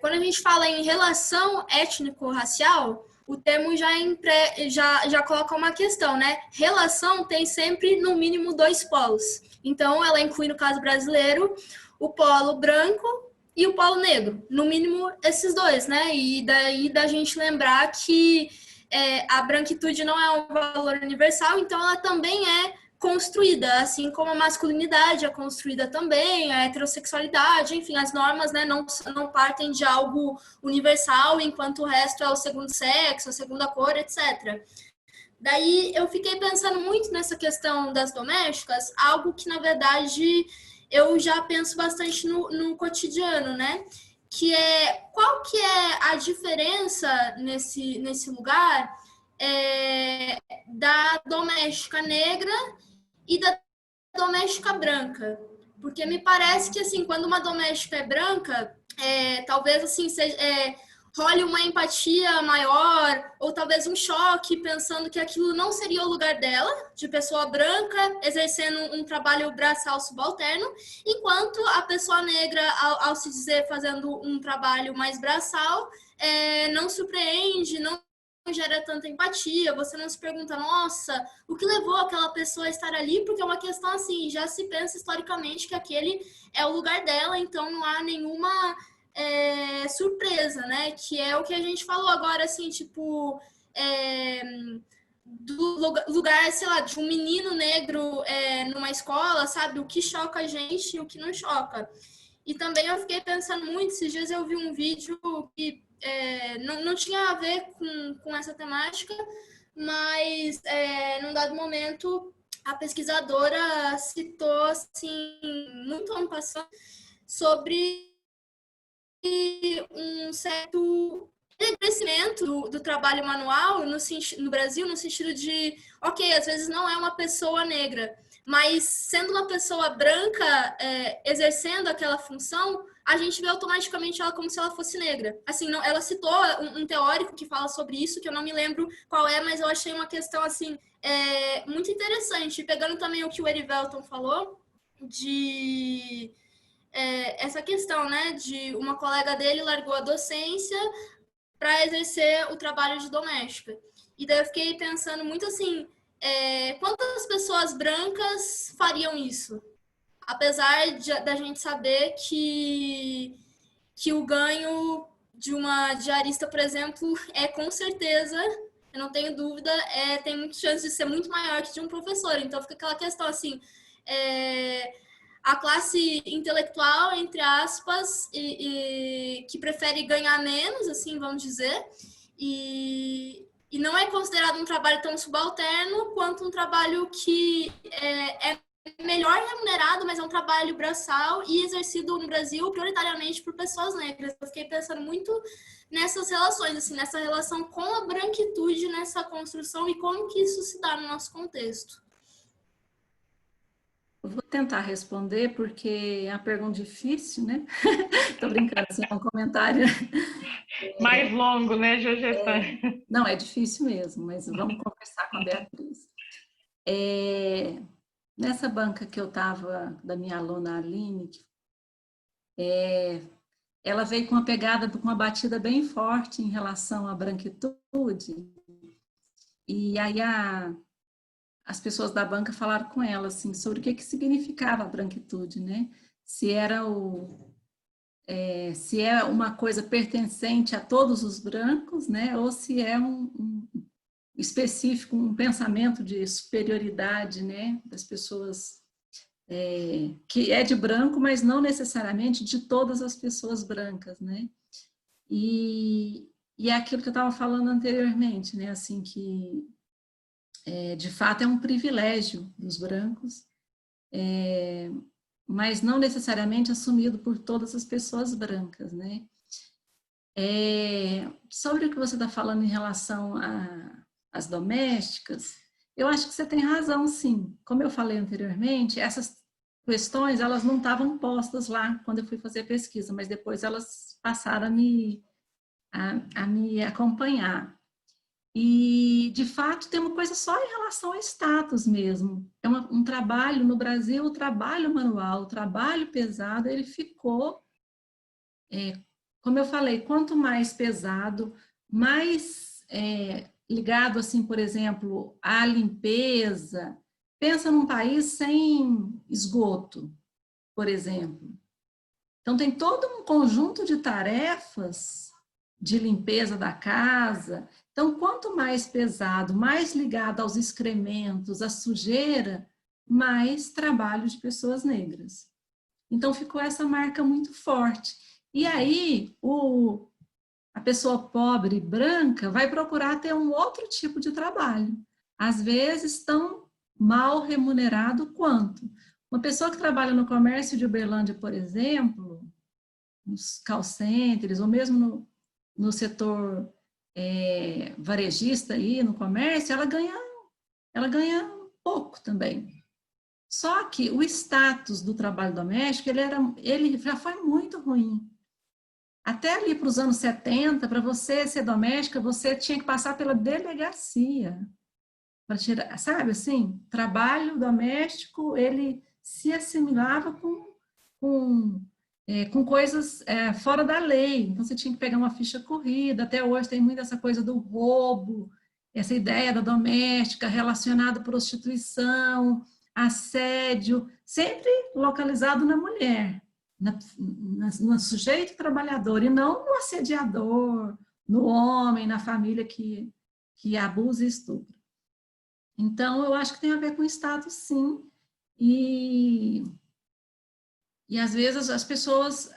Quando a gente fala em relação étnico-racial, o termo já coloca uma questão, né? Relação tem sempre, no mínimo, 2 polos. Então, ela inclui, no caso brasileiro, o polo branco e o polo negro. No mínimo, esses 2, né? E daí da gente lembrar que a branquitude não é um valor universal, então ela também é construída, assim como a masculinidade é construída também, a heterossexualidade, enfim, as normas, né, não partem de algo universal, enquanto o resto é o segundo sexo, a segunda cor, etc. Daí eu fiquei pensando muito nessa questão das domésticas, algo que, na verdade, eu já penso bastante no cotidiano, né? Que qual que é a diferença nesse lugar da doméstica negra e da doméstica branca? Porque me parece que, assim, quando uma doméstica é branca, talvez, assim, seja, role uma empatia maior, ou talvez um choque, pensando que aquilo não seria o lugar dela, de pessoa branca, exercendo um trabalho braçal subalterno, enquanto a pessoa negra, ao se dizer fazendo um trabalho mais braçal, não surpreende, não gera tanta empatia, você não se pergunta, nossa, o que levou aquela pessoa a estar ali? Porque é uma questão assim, já se pensa historicamente que aquele é o lugar dela, então não há nenhuma surpresa, né? Que é o que a gente falou agora, assim, tipo, do lugar, sei lá, de um menino negro numa escola, sabe? O que choca a gente e o que não choca. E também eu fiquei pensando muito, esses dias eu vi um vídeo que não tinha a ver com essa temática, mas num dado momento a pesquisadora citou, assim, muito ano passado, sobre um certo crescimento do trabalho manual no Brasil, no sentido de, ok, às vezes não é uma pessoa negra, mas sendo uma pessoa branca exercendo aquela função, a gente vê automaticamente ela como se ela fosse negra. Assim, não, ela citou um teórico que fala sobre isso, que eu não me lembro qual é, mas eu achei uma questão assim muito interessante. Pegando também o que o Erivelton falou, de essa questão, né, de uma colega dele largou a docência para exercer o trabalho de doméstica. E daí eu fiquei pensando muito assim, quantas pessoas brancas fariam isso? Apesar da gente saber que o ganho de uma diarista, por exemplo, com certeza, eu não tenho dúvida, tem muita chance de ser muito maior que de um professor. Então fica aquela questão assim, a classe intelectual, entre aspas, que prefere ganhar menos, assim, vamos dizer, e não é considerado um trabalho tão subalterno quanto um trabalho que é melhor remunerado, mas é um trabalho braçal e exercido no Brasil prioritariamente por pessoas negras. Eu fiquei pensando muito nessas relações, assim, nessa relação com a branquitude nessa construção e como que isso se dá no nosso contexto. Eu vou tentar responder, porque é uma pergunta difícil, né? Tô brincando, assim, é um comentário. Mais longo, né, Jorgetânia? Não, é difícil mesmo, mas vamos conversar com a Beatriz. Nessa banca que eu estava, da minha aluna Aline, ela veio com uma pegada, com uma batida bem forte em relação à branquitude, e aí as pessoas da banca falaram com ela assim, sobre o que significava a branquitude, né? Se é uma coisa pertencente a todos os brancos, né? Ou se é um específico, um pensamento de superioridade, né? Das pessoas que é de branco, mas não necessariamente de todas as pessoas brancas, né? E é aquilo que eu estava falando anteriormente, né? Assim, que de fato é um privilégio dos brancos, mas não necessariamente assumido por todas as pessoas brancas, né? Sobre o que você está falando em relação às domésticas, eu acho que você tem razão, sim. Como eu falei anteriormente, essas questões, elas não estavam postas lá quando eu fui fazer a pesquisa, mas depois elas passaram a me acompanhar. E, de fato, tem uma coisa só em relação ao status mesmo. É um trabalho, no Brasil, o trabalho manual, o trabalho pesado, ele ficou, como eu falei, quanto mais pesado, mais ligado, assim, por exemplo, à limpeza. Pensa num país sem esgoto, por exemplo. Então, tem todo um conjunto de tarefas de limpeza da casa. Então, quanto mais pesado, mais ligado aos excrementos, à sujeira, mais trabalho de pessoas negras. Então, ficou essa marca muito forte. E aí, a pessoa pobre, branca, vai procurar ter um outro tipo de trabalho. Às vezes, tão mal remunerado quanto. Uma pessoa que trabalha no comércio de Uberlândia, por exemplo, nos call centers, ou mesmo no setor varejista aí, no comércio, ela ganha pouco também. Só que o status do trabalho doméstico, ele já foi muito ruim. até ali para os anos 70, para você ser doméstica, você tinha que passar pela delegacia. Para tirar, sabe assim, trabalho doméstico, ele se assimilava com coisas fora da lei. Então, você tinha que pegar uma ficha corrida. Até hoje tem muito essa coisa do roubo, essa ideia da doméstica relacionada à prostituição, assédio, sempre localizado na mulher, no sujeito trabalhador, e não no assediador, no homem, na família que abusa e estupra. Então, eu acho que tem a ver com status, sim. E às vezes, as pessoas,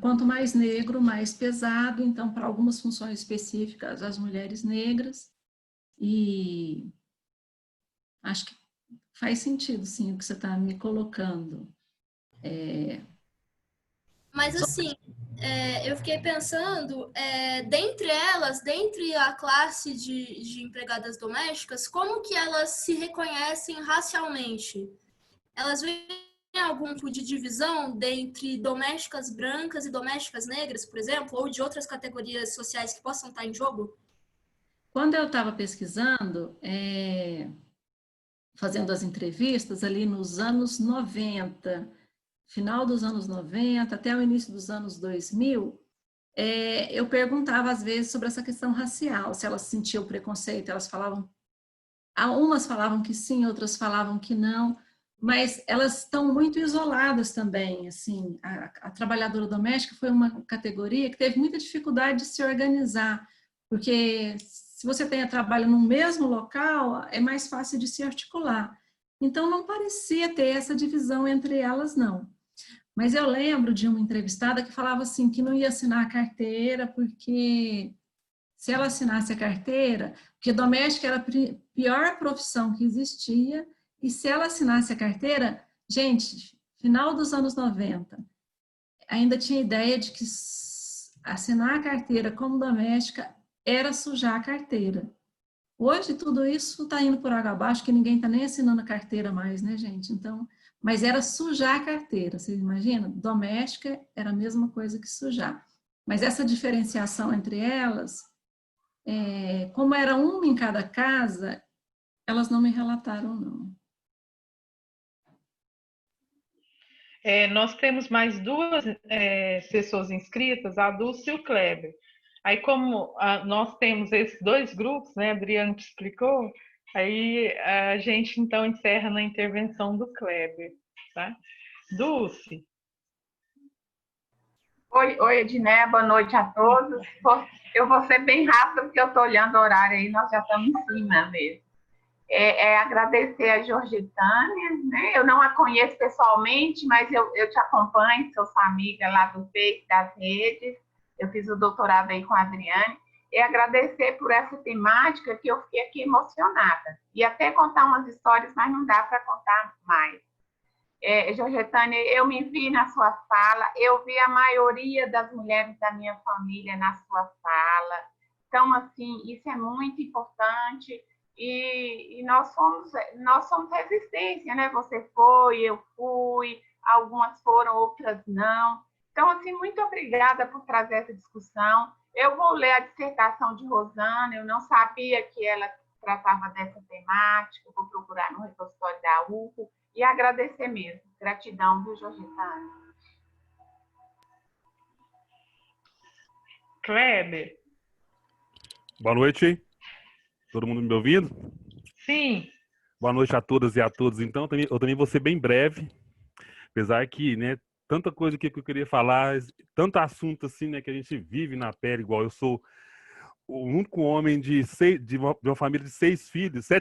quanto mais negro, mais pesado. Então, para algumas funções específicas, as mulheres negras. E acho que faz sentido, sim, o que você está me colocando. Mas, assim, eu fiquei pensando, dentre a classe de empregadas domésticas, como que elas se reconhecem racialmente? Elas veem algum tipo de divisão dentre domésticas brancas e domésticas negras, por exemplo, ou de outras categorias sociais que possam estar em jogo? Quando eu estava pesquisando, fazendo as entrevistas ali nos anos 90, final dos anos 90 até o início dos anos 2000, eu perguntava às vezes sobre essa questão racial, se elas sentiam preconceito. Elas falavam, umas falavam que sim, outras falavam que não, mas elas estão muito isoladas também. Assim, a trabalhadora doméstica foi uma categoria que teve muita dificuldade de se organizar, porque se você tem trabalho no mesmo local, é mais fácil de se articular. Então, não parecia ter essa divisão entre elas, não. Mas eu lembro de uma entrevistada que falava assim, que não ia assinar a carteira, porque se ela assinasse a carteira, porque doméstica era a pior profissão que existia, e se ela assinasse a carteira, gente, final dos anos 90, ainda tinha ideia de que assinar a carteira como doméstica era sujar a carteira. Hoje tudo isso está indo por água abaixo, que ninguém está nem assinando a carteira mais, né, gente? Então, mas era sujar a carteira, você imagina? Doméstica era a mesma coisa que sujar. Mas essa diferenciação entre elas, como era uma em cada casa, elas não me relataram, não. Nós temos mais duas pessoas inscritas, a Dulce e o Kleber. Aí, como nós temos esses dois grupos, né, a Adriana te explicou, aí a gente, então, encerra na intervenção do Kleber, tá? Dulce. Oi, Edné, boa noite a todos. Eu vou ser bem rápida, porque eu estou olhando o horário aí, nós já estamos em cima mesmo. Agradecer a Georgetânia, né? Eu não a conheço pessoalmente, mas eu te acompanho, sou sua amiga lá do Face, das redes. Eu fiz o doutorado aí com a Adriane. E agradecer por essa temática, que eu fiquei aqui emocionada. E até contar umas histórias, mas não dá para contar mais. Georgetânia, eu me vi na sua fala, eu vi a maioria das mulheres da minha família na sua fala. Então, assim, isso é muito importante. E nós somos resistência, né? Você foi, eu fui, algumas foram, outras não. Então, assim, muito obrigada por trazer essa discussão. Eu vou ler a dissertação de Rosana, eu não sabia que ela tratava dessa temática, vou procurar no repositório da UFO e agradecer mesmo. Gratidão, viu, Georgetânia? Kleber. Boa noite. Todo mundo me ouvindo? Sim. Boa noite a todas e a todos. Então, eu também vou ser bem breve, apesar que, né, tanta coisa que eu queria falar, tanto assunto assim, né, que a gente vive na pele, igual eu sou o único homem de uma família de 7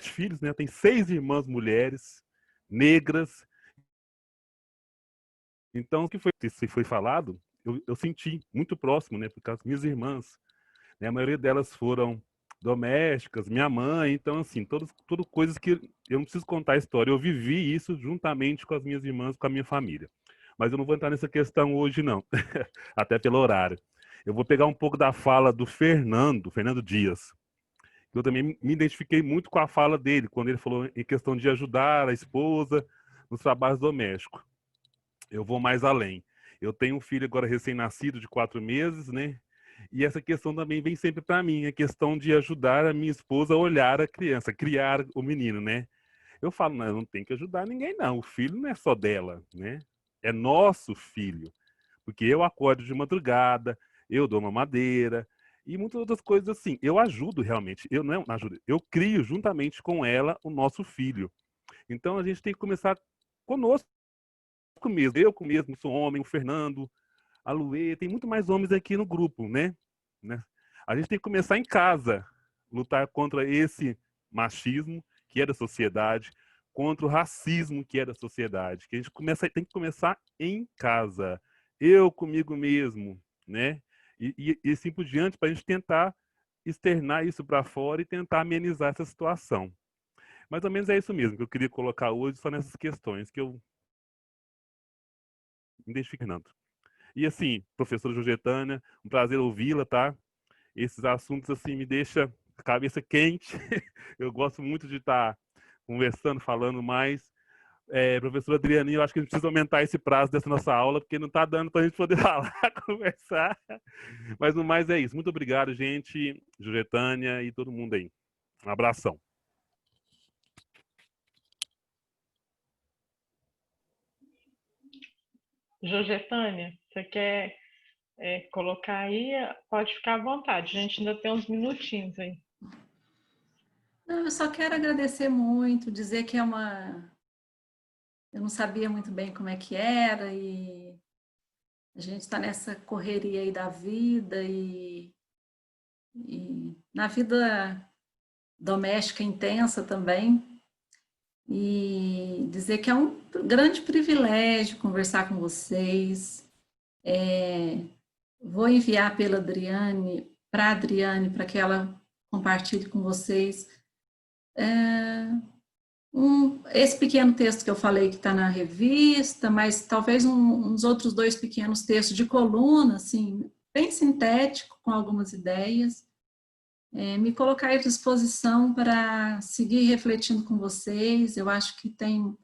filhos, né? Tem 6 irmãs mulheres, negras. Então, o que foi falado, eu senti muito próximo, né? Porque as minhas irmãs, né, a maioria delas foram domésticas, minha mãe, então assim, tudo coisas que eu não preciso contar a história, eu vivi isso juntamente com as minhas irmãs, com a minha família. Mas eu não vou entrar nessa questão hoje não, até pelo horário. Eu vou pegar um pouco da fala do Fernando Dias. Eu também me identifiquei muito com a fala dele, quando ele falou em questão de ajudar a esposa nos trabalhos domésticos. Eu vou mais além. Eu tenho um filho agora recém-nascido de 4 meses, né? E essa questão também vem sempre para mim, a questão de ajudar a minha esposa a olhar a criança, criar o menino, né? Eu falo, não, eu não tenho que ajudar ninguém, não. O filho não é só dela, né? É nosso filho. Porque eu acordo de madrugada, eu dou uma madeira e muitas outras coisas assim. Eu ajudo realmente, eu não ajudo, eu crio juntamente com ela o nosso filho. Então a gente tem que começar conosco mesmo. Eu mesmo sou homem, o Fernando, a Luê, tem muito mais homens aqui no grupo, né? A gente tem que começar em casa, lutar contra esse machismo que é da sociedade, contra o racismo que é da sociedade, que a gente tem que começar em casa, eu comigo mesmo, né? E assim por diante, para a gente tentar externar isso para fora e tentar amenizar essa situação. Mais ou menos é isso mesmo que eu queria colocar hoje, só nessas questões que eu me identifico, Fernando. E assim, professora Georgetânia, um prazer ouvi-la, tá? Esses assuntos assim me deixam a cabeça quente. Eu gosto muito de estar conversando, falando mais. Professora Adriane, eu acho que a gente precisa aumentar esse prazo dessa nossa aula, porque não está dando para a gente poder falar, conversar. Mas no mais é isso. Muito obrigado, gente, Georgetânia e todo mundo aí. Um abração. Georgetânia, você quer colocar aí? Pode ficar à vontade. A gente ainda tem uns minutinhos aí. Não, eu só quero agradecer muito, dizer que eu não sabia muito bem como é que era e a gente está nessa correria aí da vida e na vida doméstica intensa também. E dizer que é um grande privilégio conversar com vocês. Vou enviar para a Adriane, para que ela compartilhe com vocês esse pequeno texto que eu falei que está na revista, mas talvez uns outros 2 pequenos textos de coluna, assim, bem sintético, com algumas ideias. Me colocar à disposição para seguir refletindo com vocês. Eu acho que tem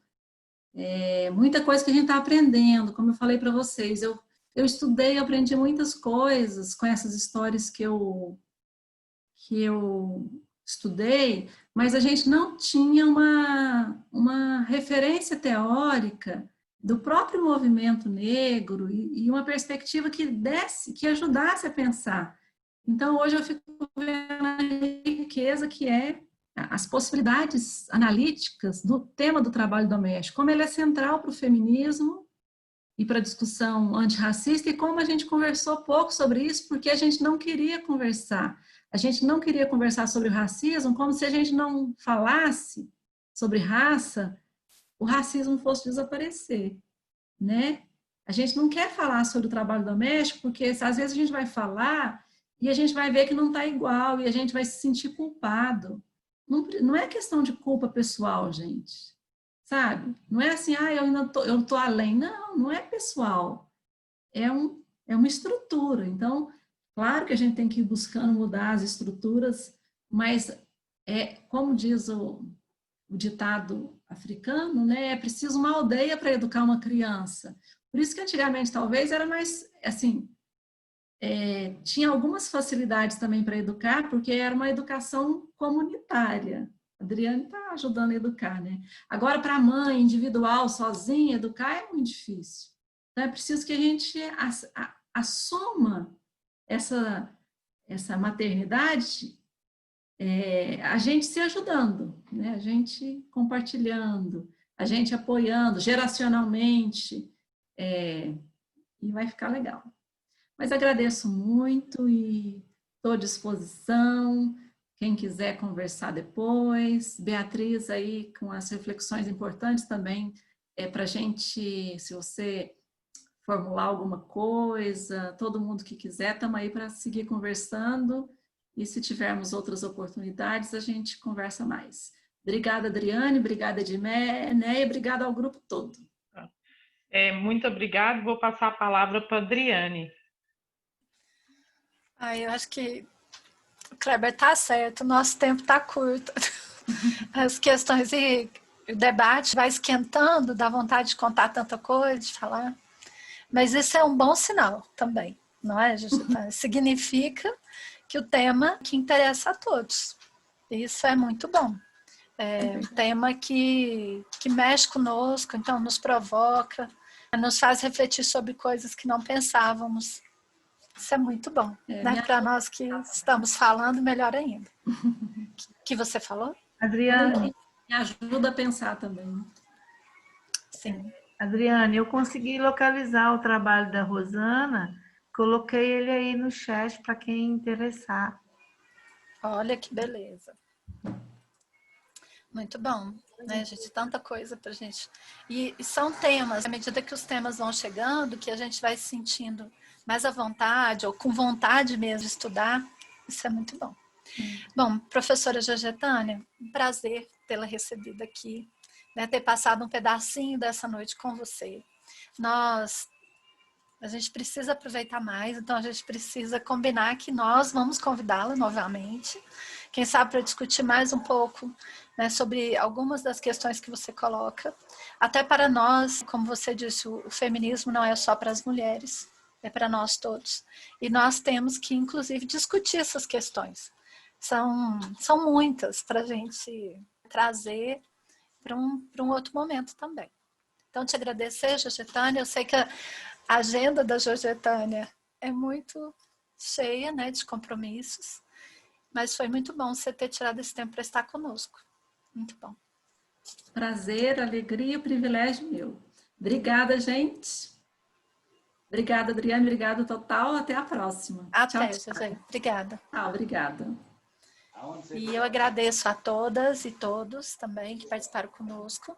muita coisa que a gente está aprendendo, como eu falei para vocês. Eu estudei, aprendi muitas coisas com essas histórias que eu estudei, mas a gente não tinha uma referência teórica do próprio movimento negro e uma perspectiva que ajudasse a pensar. Então, hoje eu fico vendo a riqueza que é as possibilidades analíticas do tema do trabalho doméstico, como ele é central para o feminismo e para a discussão antirracista, e como a gente conversou pouco sobre isso, porque a gente não queria conversar. A gente não queria conversar sobre o racismo, como se a gente não falasse sobre raça, o racismo fosse desaparecer, né? A gente não quer falar sobre o trabalho doméstico, porque às vezes a gente vai falar e a gente vai ver que não está igual, e a gente vai se sentir culpado. Não é questão de culpa pessoal, gente. Sabe? Não é assim, eu estou além. Não é pessoal. É uma estrutura. Então, claro que a gente tem que ir buscando mudar as estruturas, mas como diz o ditado africano, né? É preciso uma aldeia para educar uma criança. Por isso que antigamente talvez era mais, assim, tinha algumas facilidades também para educar, porque era uma educação comunitária. A Adriane está ajudando a educar, né? Agora, para a mãe, individual, sozinha, educar é muito difícil. Então, é preciso que a gente assuma essa maternidade, a gente se ajudando, né? A gente compartilhando, a gente apoiando geracionalmente, e vai ficar legal. Mas agradeço muito e estou à disposição. Quem quiser conversar depois. Beatriz aí com as reflexões importantes também para a gente, se você formular alguma coisa, todo mundo que quiser, estamos aí para seguir conversando. E se tivermos outras oportunidades, a gente conversa mais. Obrigada, Adriane, obrigada, Edmeia, e obrigada ao grupo todo. Muito obrigada. Vou passar a palavra para a Adriane. Eu acho que o Kleber está certo, o nosso tempo está curto. As questões e o debate vai esquentando, dá vontade de contar tanta coisa, de falar. Mas isso é um bom sinal também, não é, Jojitânia? Significa que o tema que interessa a todos. Isso é muito bom. É um tema que mexe conosco, então nos provoca, nos faz refletir sobre coisas que não pensávamos. Isso é muito bom, né? Para nós que estamos falando, melhor ainda. Que você falou? Adriane. Me ajuda a pensar também. Sim. Adriane, eu consegui localizar o trabalho da Rosana, coloquei ele aí no chat para quem interessar. Olha que beleza. Muito bom, né, gente? Tanta coisa pra gente. E são temas, à medida que os temas vão chegando, que a gente vai se sentindo mais à vontade, ou com vontade mesmo de estudar, isso é muito bom. Bom, professora Jojotânia, um prazer tê-la recebida aqui, né, ter passado um pedacinho dessa noite com você. A gente precisa aproveitar mais, então a gente precisa combinar que nós vamos convidá-la novamente, quem sabe para discutir mais um pouco, né, sobre algumas das questões que você coloca. Até para nós, como você disse, o feminismo não é só para as mulheres, é para nós todos. E nós temos que, inclusive, discutir essas questões. São muitas para a gente trazer para um outro momento também. Então, te agradecer, Jojotânia. Eu sei que a agenda da Jojotânia é muito cheia, né, de compromissos, mas foi muito bom você ter tirado esse tempo para estar conosco. Muito bom. Prazer, alegria e privilégio meu. Obrigada, gente. Obrigada, Adriane. Obrigada, Total. Até a próxima. Até, tchau, José. Obrigada. Obrigada. E eu agradeço a todas e todos também que participaram conosco.